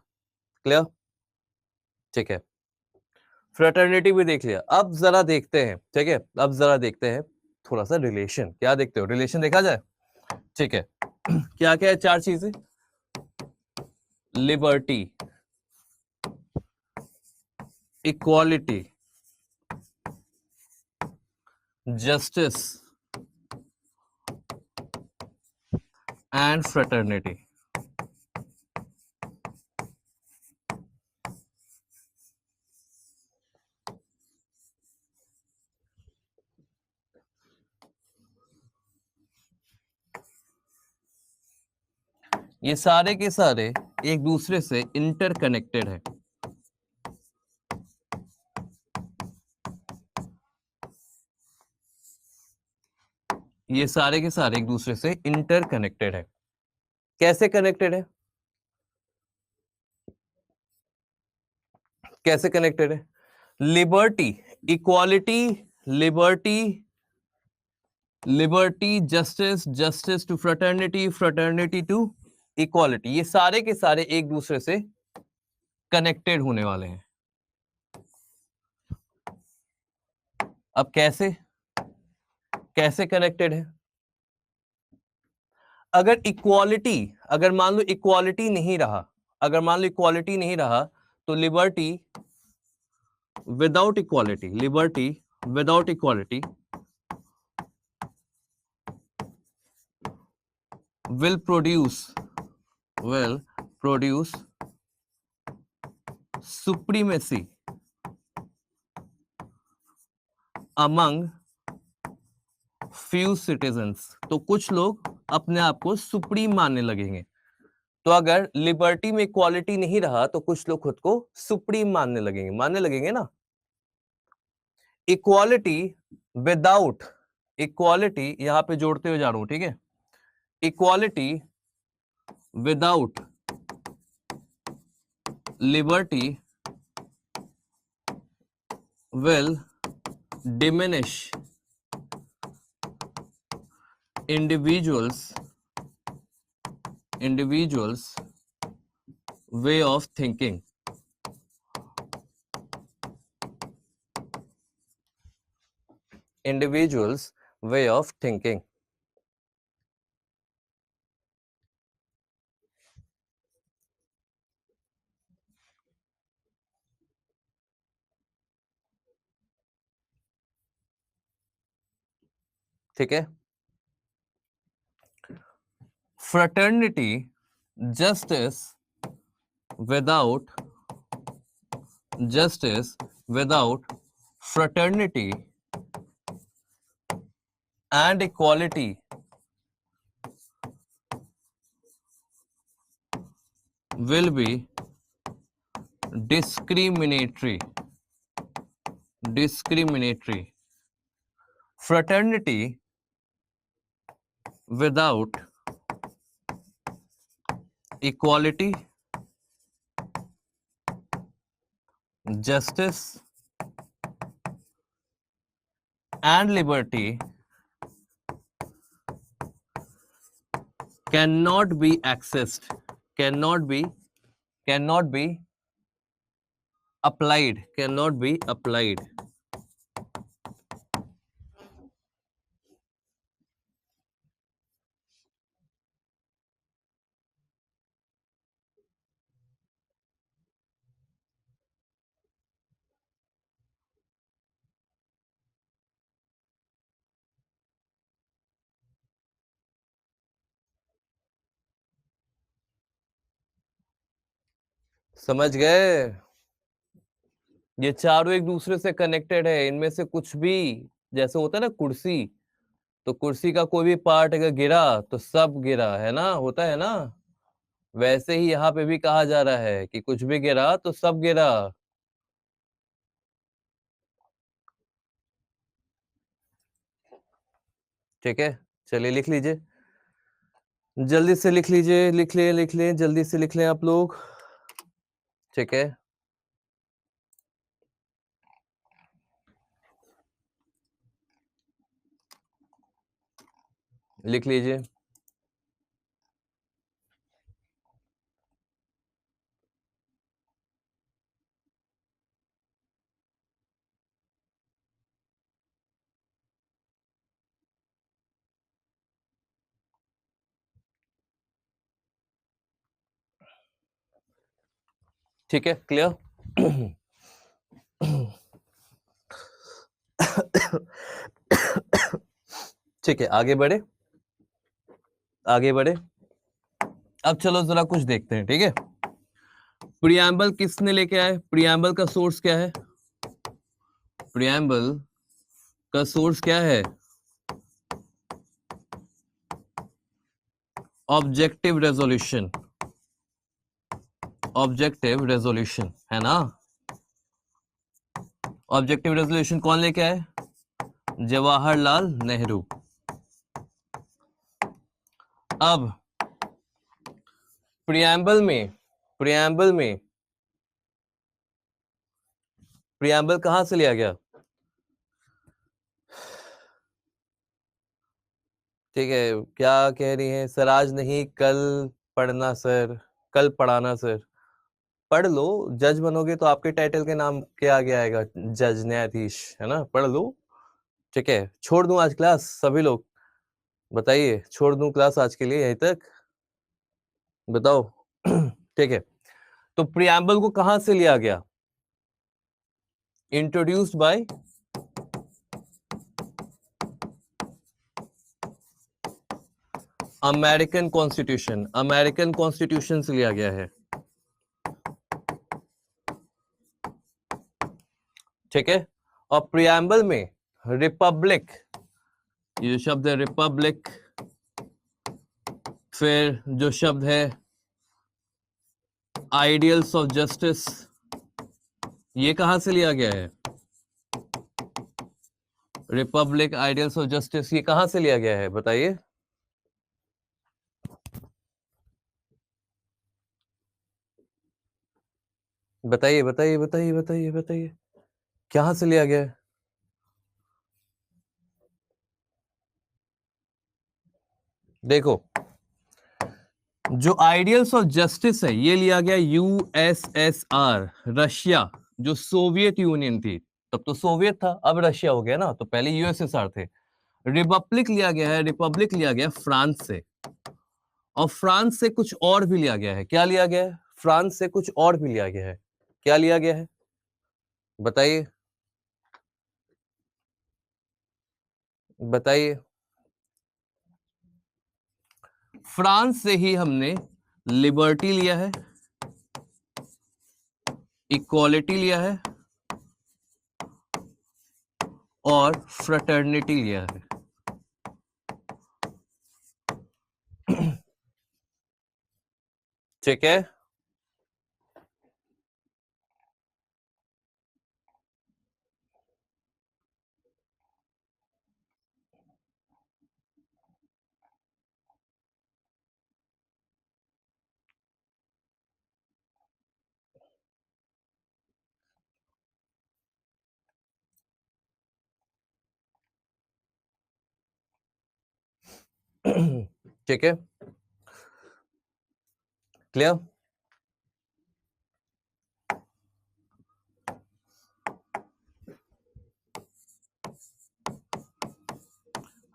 क्लियर? ठीक है. फ्रेटर्निटी भी देख लिया. अब जरा देखते हैं, ठीक है, अब जरा देखते हैं थोड़ा सा रिलेशन. क्या देखते हो? रिलेशन देखा जाए. ठीक है. क्या क्या है? चार चीजें. Liberty, equality, justice and fraternity. ये सारे के सारे एक दूसरे से इंटरकनेक्टेड है. ये सारे के सारे एक दूसरे से इंटरकनेक्टेड है. कैसे कनेक्टेड है? कैसे कनेक्टेड है? Liberty, equality, liberty, justice to fraternity to equality. ये सारे के सारे एक दूसरे से कनेक्टेड होने वाले हैं. अब कैसे कनेक्टेड है? अगर मान लो इक्वालिटी नहीं रहा, तो liberty without equality will produce supremacy among few citizens. तो कुछ लोग अपने आप को सुप्रीम मानने लगेंगे. तो अगर लिबर्टी में इक्वालिटी नहीं रहा तो कुछ लोग खुद को सुप्रीम मानने लगेंगे ना. इक्वालिटी विदाउट, यहां पे जोड़ते हुए जा रहा हूं, ठीक है. Equality without liberty will diminish individuals way of thinking. Individuals way of thinking. ठीक है. Fraternity, justice without fraternity and equality will be discriminatory. Fraternity without equality, justice and liberty cannot be accessed, cannot be applied. समझ गए? ये चारों एक दूसरे से कनेक्टेड है. इनमें से कुछ भी, जैसे होता है ना कुर्सी, तो कुर्सी का कोई भी पार्ट अगर गिरा तो सब गिरा, है ना, होता है ना. वैसे ही यहाँ पे भी कहा जा रहा है कि कुछ भी गिरा तो सब गिरा. ठीक है, चलिए लिख लीजिए, जल्दी से लिख लीजिए. लिख लें जल्दी से लिख लें आप लोग. ठीक है, लिख लीजिए. ठीक है, क्लियर. ठीक है, आगे बढ़े. अब चलो जरा कुछ देखते हैं. ठीक है, प्रियम्बल किसने लेके आए? प्रियम्बल का सोर्स क्या है? प्रियम्बल का सोर्स क्या है? ऑब्जेक्टिव रेजोल्यूशन, है ना. ऑब्जेक्टिव रेजोल्यूशन कौन लेके आए? जवाहरलाल नेहरू. अब प्रियम्बल कहां से लिया गया? ठीक है, क्या कह रही हैं सर? आज नहीं, कल पढ़ना सर, कल पढ़ाना सर. पढ़ लो, जज बनोगे तो आपके टाइटल के नाम के आगे आएगा जज, न्यायाधीश, है ना. पढ़ लो. ठीक है, छोड़ दूं आज क्लास? सभी लोग बताइए, छोड़ दूं क्लास आज के लिए यहीं तक? बताओ. ठीक है, तो प्रियम्बल को कहां से लिया गया? इंट्रोड्यूस्ड बाय अमेरिकन कॉन्स्टिट्यूशन से लिया गया है. ठीक है, और प्रियम्बल में रिपब्लिक, ये शब्द है रिपब्लिक, फिर जो शब्द है आइडियल्स ऑफ जस्टिस, ये कहां से लिया गया है? रिपब्लिक, आइडियल्स ऑफ जस्टिस, ये कहां से लिया गया है? बताइए. बताइए बताइए बताइए बताइए बताइए, कहाँ से लिया गया है? देखो, जो आइडियल्स ऑफ जस्टिस है ये लिया गया यूएसएसआर, रशिया, जो सोवियत यूनियन थी, तब तो सोवियत था, अब रशिया हो गया ना, तो पहले यूएसएसआर थे। रिपब्लिक लिया गया है, रिपब्लिक लिया गया फ्रांस से, और फ्रांस से कुछ और भी लिया गया है। क्या लिया गया है? फ्रांस से कुछ और भी लिया गया है। क्या लिया गया है बताइए बताइए। फ्रांस से ही हमने लिबर्टी लिया है, इक्वालिटी लिया है और फ्रेटर्निटी लिया है। ठीक है। ठीक है, clear.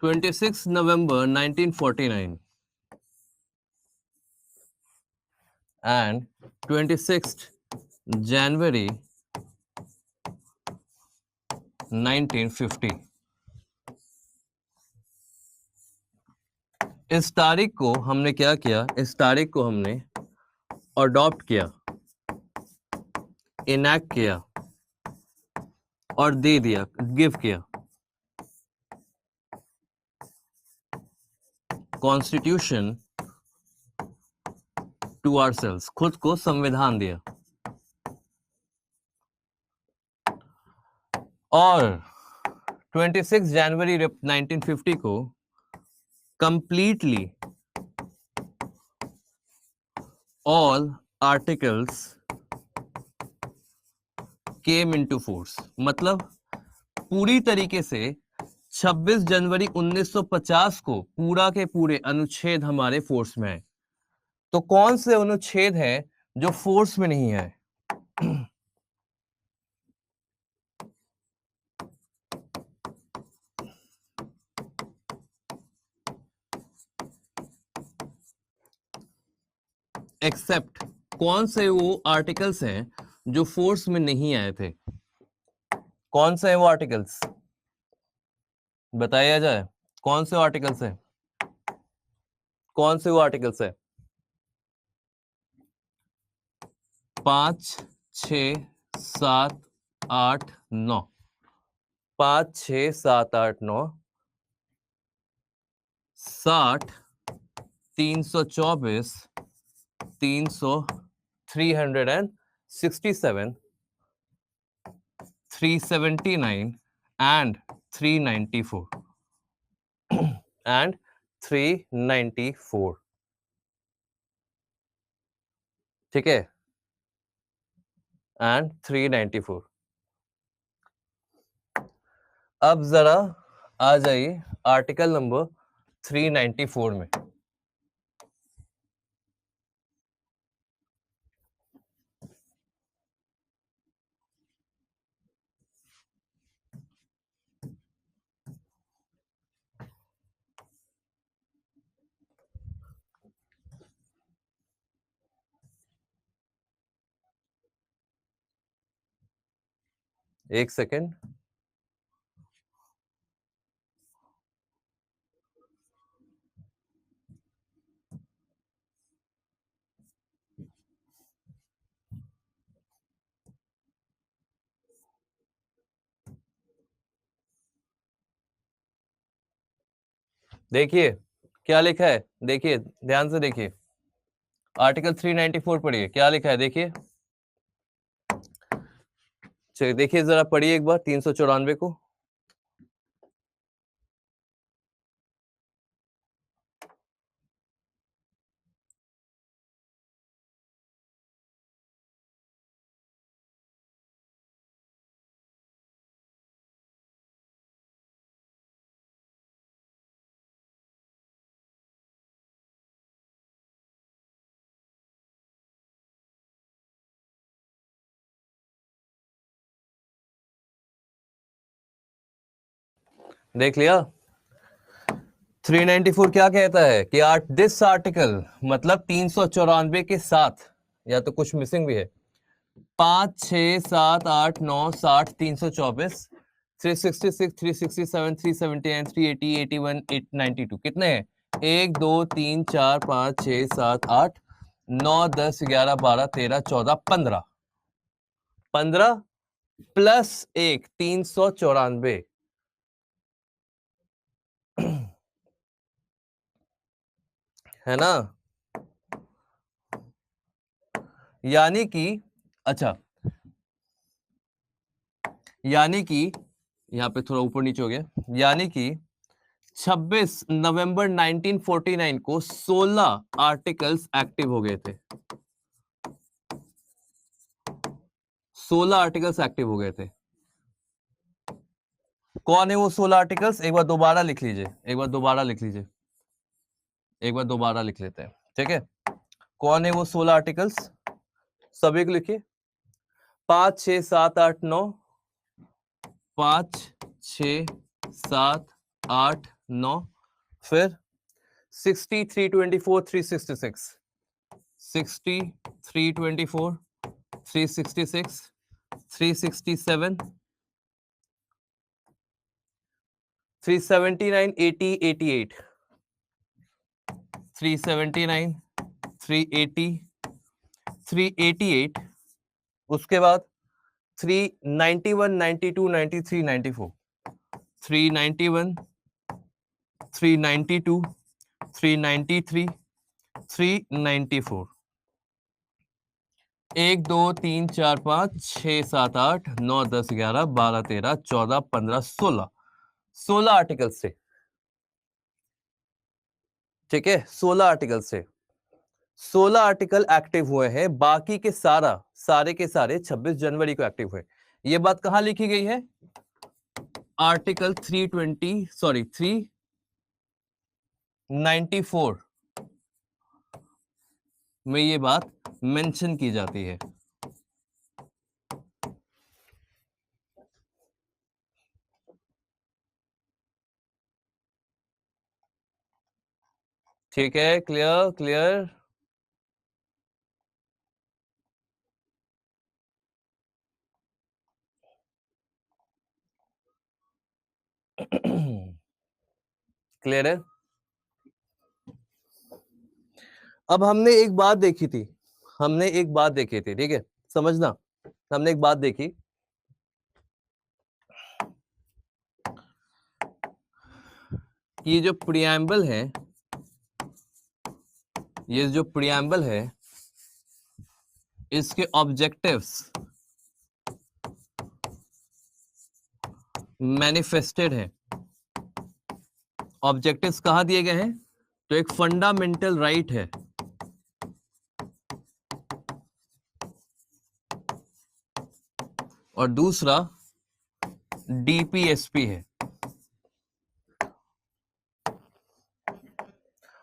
26 November 1949 and 26th January 1950। इस तारीख को हमने क्या किया? इस तारीख को हमने अडॉप्ट किया, इनैक्ट किया और दे दिया, गिव किया। कॉन्स्टिट्यूशन टू आवरसेल्व्स, खुद को संविधान दिया। और 26 जनवरी 1950 को completely all articles came into force, मतलब पूरी तरीके से 26 जनवरी 1950 को पूरा के पूरे अनुच्छेद हमारे फोर्स में है। तो कौन से अनुच्छेद हैं जो फोर्स में नहीं है? एक्सेप्ट, कौन से वो आर्टिकल्स हैं जो फोर्स में नहीं आए थे? कौन से हैं वो आर्टिकल्स? बताया जाए, कौन से आर्टिकल्स हैं? कौन से वो आर्टिकल्स है? 5, 6, 7, 8, 9। 5, 6, 7, 8, 9, 60, 324, 300, 367, 379 and 394 and 394। ठीक है, एंड 394। अब जरा आ जाइए आर्टिकल नंबर 394 में। एक सेकेंड। देखिए क्या लिखा है, देखिए ध्यान से देखिए, आर्टिकल 394 पढ़िए, क्या लिखा है देखिए। चलिए देखिए जरा, पढ़िए एक बार 394 को। देख लिया। 394 क्या कहता है कि दिस आर्टिकल, मतलब 394 के साथ, या तो कुछ मिसिंग भी है, 5, 6, 7, 8, 9, 60, 324, 366, 367, 379, 380, 81, 892, कितने हैं? 1, 2, 3, 4, 5, 6, 7, 8, 9, 10, 11, 12, 13, 14, 15, 15 प्लस 1, 394, है ना? यानी कि, अच्छा, यानी कि यहां पे थोड़ा ऊपर नीचे हो गया, यानी कि 26 नवंबर 1949 को 16 आर्टिकल्स एक्टिव हो गए थे। 16 आर्टिकल्स एक्टिव हो गए थे। कौन है वो 16 आर्टिकल्स? एक बार दोबारा लिख लीजिए, एक बार दोबारा लिख लीजिए, एक बार दोबारा लिख लेते हैं, ठीक है? कौन है वो 16 आर्टिकल्स? सभी को लिखिए। 5, 6, 7, 8, 9, 5, 6, 7, 8, 9, फिर 60, 324, 366, 60, 324, 366, 367, 379, 80, 88, 379, 380, 388, उसके बाद 391, 92, 93, 94, 391, 392, 393, 394, 1, 2, 3, 4, 5, 6, 7, 8, 9, 10, 11, 12, 13, 14, 15, 16, 16 आर्टिकल से, ठीक है? 16 आर्टिकल से 16 आर्टिकल एक्टिव हुए हैं, बाकी के सारे के सारे 26 जनवरी को एक्टिव हुए। ये बात कहां लिखी गई है? आर्टिकल 394 में ये बात मेंशन की जाती है। ठीक है, क्लियर क्लियर। क्लियर है? अब हमने एक बात देखी थी, ठीक है, समझना। हमने एक बात देखी, ये जो प्रियम्बल है, ये जो प्रियम्बल है, इसके ऑब्जेक्टिव्स मैनिफेस्टेड है। ऑब्जेक्टिव्स कहां दिए गए हैं? तो एक फंडामेंटल राइट है, और दूसरा डीपीएसपी है।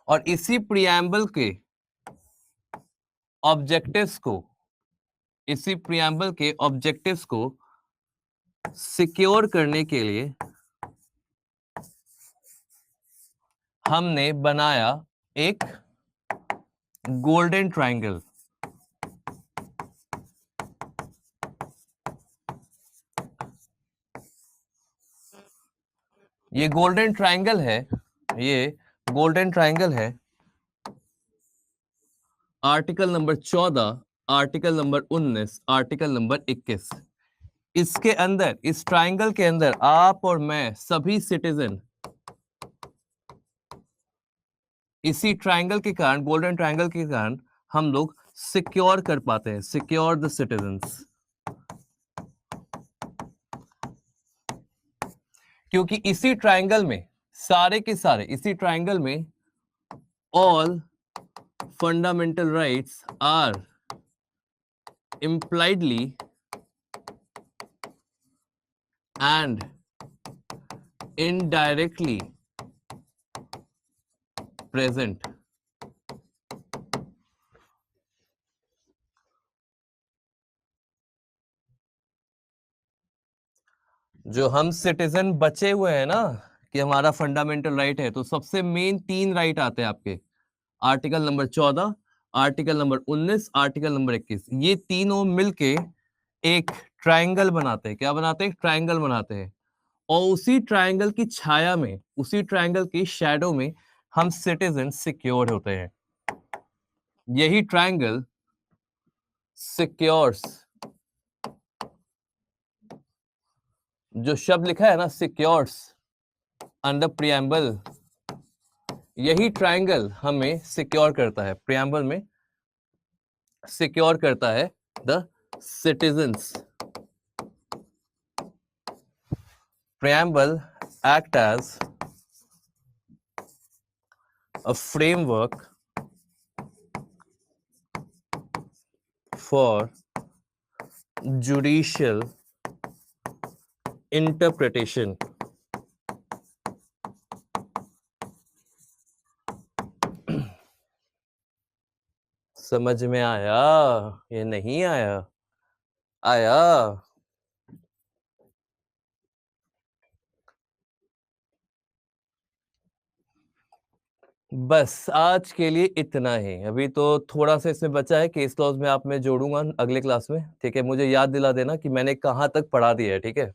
और इसी प्रियम्बल के ऑब्जेक्टिव्स को, इसी प्रियम्बल के ऑब्जेक्टिव्स को सिक्योर करने के लिए हमने बनाया एक गोल्डन ट्रायंगल। ये गोल्डन ट्रायंगल है, ये गोल्डन ट्रायंगल है, article number 14, article number 19, article number 21। इसके अंदर, इस ट्रायंगल के अंदर आप और मैं सभी सिटीजन इसी ट्रायंगल के कारण, गोल्डन ट्रायंगल के कारण हम लोग सिक्योर कर पाते हैं, सिक्योर द सिटीजन्स। क्योंकि इसी ट्रायंगल में सारे के सारे, इसी ट्रायंगल में all fundamental rights are impliedly and indirectly present। जो हम सिटीजन बचे हुए हैं ना, कि हमारा फंडामेंटल राइट है, तो सबसे मेन 3 राइट आते हैं आपके, article number 14, article number 19, article number 21। ये तीनों मिलके एक ट्रायंगल बनाते हैं। क्या बनाते हैं? ट्रायंगल बनाते हैं। और उसी ट्रायंगल की छाया में, उसी ट्रायंगल की शैडो में हम सिटीजन सिक्योर होते हैं। यही ट्रायंगल सिक्योर्स, जो शब्द लिखा है ना सिक्योर्स अंडर प्रियम्बल, यही ट्रायंगल हमें सिक्योर करता है, प्रियम्बल में सिक्योर करता है the citizens. Preamble act as a framework for judicial interpretation. समझ में आया? ये नहीं आया? आया? बस आज के लिए इतना ही। अभी तो थोड़ा सा इसमें बचा है, केस लॉज में आप मैं जोड़ूंगा अगले क्लास में, ठीक है? मुझे याद दिला देना कि मैंने कहाँ तक पढ़ा दिया है, ठीक है?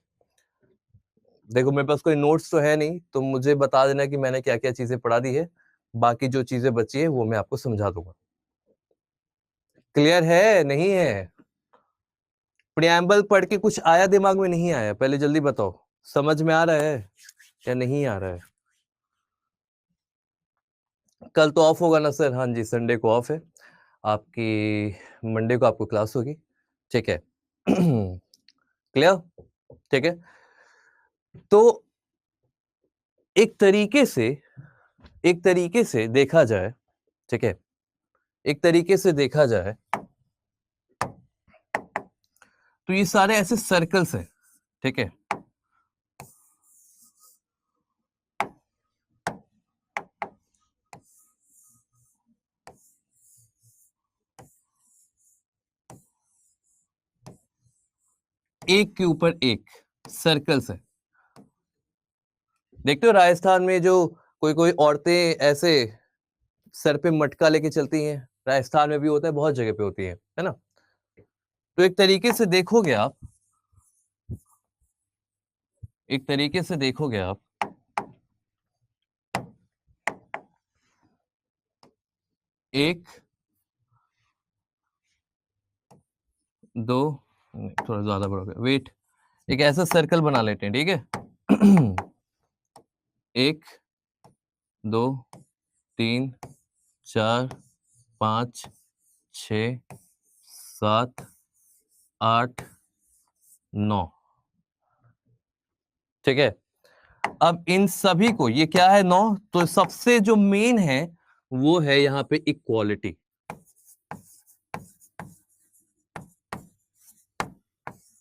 देखो मेरे पास कोई नोट्स तो है नहीं, तो मुझे बता देना कि मैंने क्या क्या चीजें पढ़ा दी है। बाकी जो चीजें बची है वो मैं आपको समझा दूंगा। क्लियर है? नहीं है? प्रियम्बल पढ़ के कुछ आया दिमाग में? नहीं आया? पहले जल्दी बताओ, समझ में आ रहा है या नहीं आ रहा है? कल तो ऑफ होगा ना सर? हाँ जी, संडे को ऑफ है आपकी, मंडे को आपको क्लास होगी, ठीक है? क्लियर? ठीक है, तो एक तरीके से देखा जाए, ठीक है, एक तरीके से देखा जाए तो ये सारे ऐसे सर्कल्स हैं, ठीक है? एक के ऊपर एक सर्कल्स है। देखते हो राजस्थान में जो कोई कोई औरतें ऐसे सर पे मटका लेके चलती हैं, राजस्थान में भी होता है, बहुत जगह पे होती है ना? तो एक तरीके से देखोगे आप, एक तरीके से देखोगे आप, एक, दो, थोड़ा ज्यादा बड़ा हो गया, वेट, एक ऐसा सर्कल बना लेते हैं, ठीक है? एक, दो, तीन, चार, 5, 6, 7, 8, 9, ठीक है? अब इन सभी को, ये क्या है? 9। तो सबसे जो मेन है वो है यहां पे इक्वालिटी,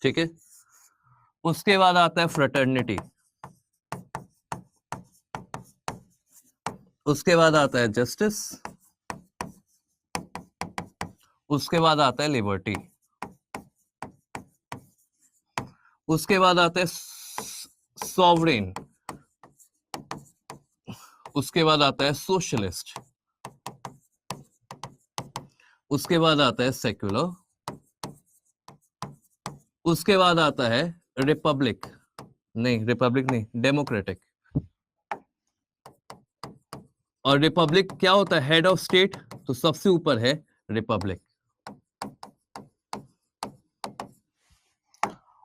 ठीक है? उसके बाद आता है फ्रेटर्निटी, उसके बाद आता है जस्टिस, उसके बाद आता है लिबर्टी, उसके बाद आता है सॉवरेन, उसके बाद आता है सोशलिस्ट, उसके बाद आता है सेक्युलर, उसके बाद आता है रिपब्लिक, नहीं रिपब्लिक नहीं, डेमोक्रेटिक। और रिपब्लिक क्या होता है? हेड ऑफ स्टेट, तो सबसे ऊपर है रिपब्लिक।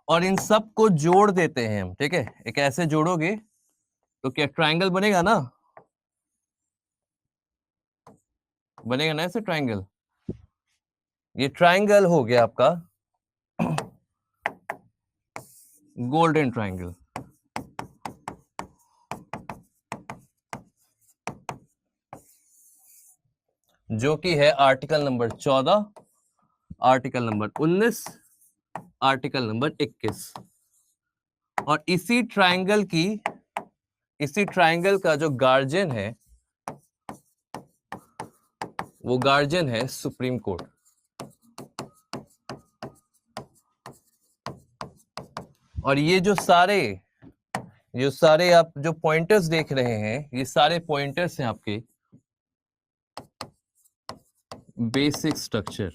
और इन सब को जोड़ देते हैं हम, ठीक है? एक ऐसे जोड़ोगे तो क्या ट्रायंगल बनेगा ना? बनेगा ना ऐसे ट्रायंगल? ये ट्रायंगल हो गया आपका गोल्डन ट्रायंगल, जो कि है article number 14, article number 19, article number 21। और इसी ट्रायंगल का जो गार्जियन है वो गार्जियन है सुप्रीम कोर्ट। और ये जो ये सारे आप जो पॉइंटर्स देख रहे हैं, ये सारे पॉइंटर्स हैं आपके बेसिक स्ट्रक्चर,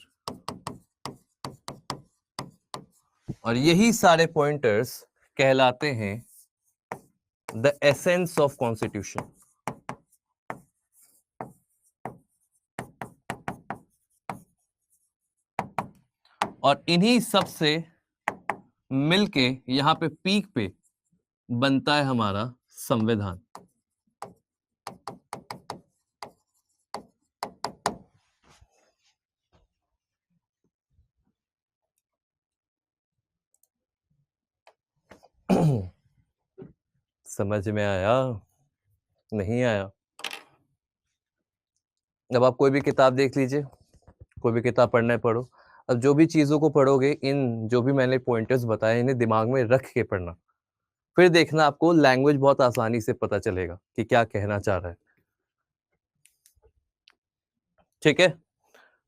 और यही सारे पॉइंटर्स कहलाते हैं द एसेंस ऑफ कॉन्स्टिट्यूशन। और इन्हीं सब से मिलके यहां पे पीक पे बनता है हमारा संविधान। समझ में आया? नहीं आया? अब आप कोई भी किताब देख लीजिए, कोई भी किताब पढ़ना है पढ़ो। अब जो भी चीजों को पढ़ोगे, इन जो भी मैंने पॉइंटर्स बताए, इन्हें दिमाग में रख के पढ़ना, फिर देखना आपको लैंग्वेज बहुत आसानी से पता चलेगा कि क्या कहना चाह रहा है। ठीक है,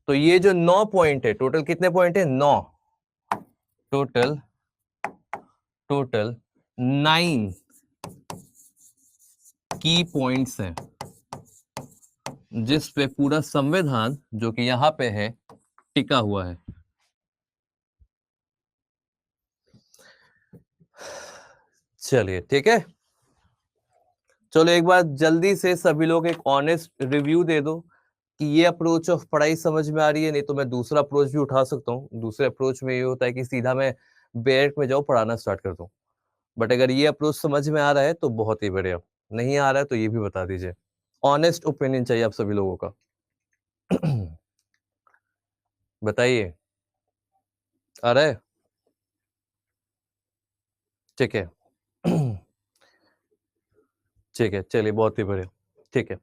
तो ये जो 9 पॉइंट है, टोटल कितने पॉइंट है? 9। टोटल 9 की पॉइंट्स हैं जिस पे पूरा संविधान जो कि यहां पे है टिका हुआ है। चलिए ठीक है, चलो एक बार जल्दी से सभी लोग एक ऑनेस्ट रिव्यू दे दो कि ये अप्रोच ऑफ पढ़ाई समझ में आ रही है। नहीं तो मैं दूसरा अप्रोच भी उठा सकता हूँ। दूसरे अप्रोच में ये होता है कि सीधा मैं बैरक में जाऊँ, पढ़ाना स्टार्ट कर दूं। बट अगर ये अप्रोच समझ में आ रहा है तो बहुत ही बढ़िया, नहीं आ रहा है तो ये भी बता दीजिए। ऑनेस्ट ओपिनियन चाहिए आप सभी लोगों का। बताइए, आ रहा है? ठीक है। ठीक है, चलिए बहुत ही बढ़िया। ठीक है,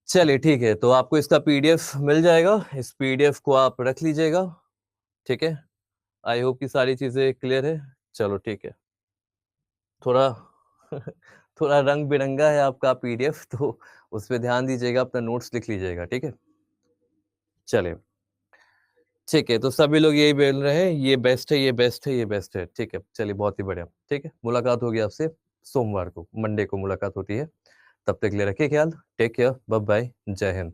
चलिए ठीक है, तो आपको इसका पीडीएफ मिल जाएगा, इस पीडीएफ को आप रख लीजिएगा। ठीक है, आई होप कि सारी चीजें क्लियर है। चलो ठीक है, थोड़ा थोड़ा रंग बिरंगा है आपका पीडीएफ, तो उस पर ध्यान दीजिएगा, अपना नोट्स लिख लीजिएगा। ठीक है, चलिए ठीक है, तो सभी लोग यही बोल रहे हैं, ये बेस्ट है, ये बेस्ट है, ये बेस्ट है। ठीक है, चलिए बहुत ही बढ़िया। ठीक है, मुलाकात होगी आपसे सोमवार को, मंडे को मुलाकात होती है। तब तक के लिए रखिए ख्याल, टेक केयर, बाय बाय, जय हिंद।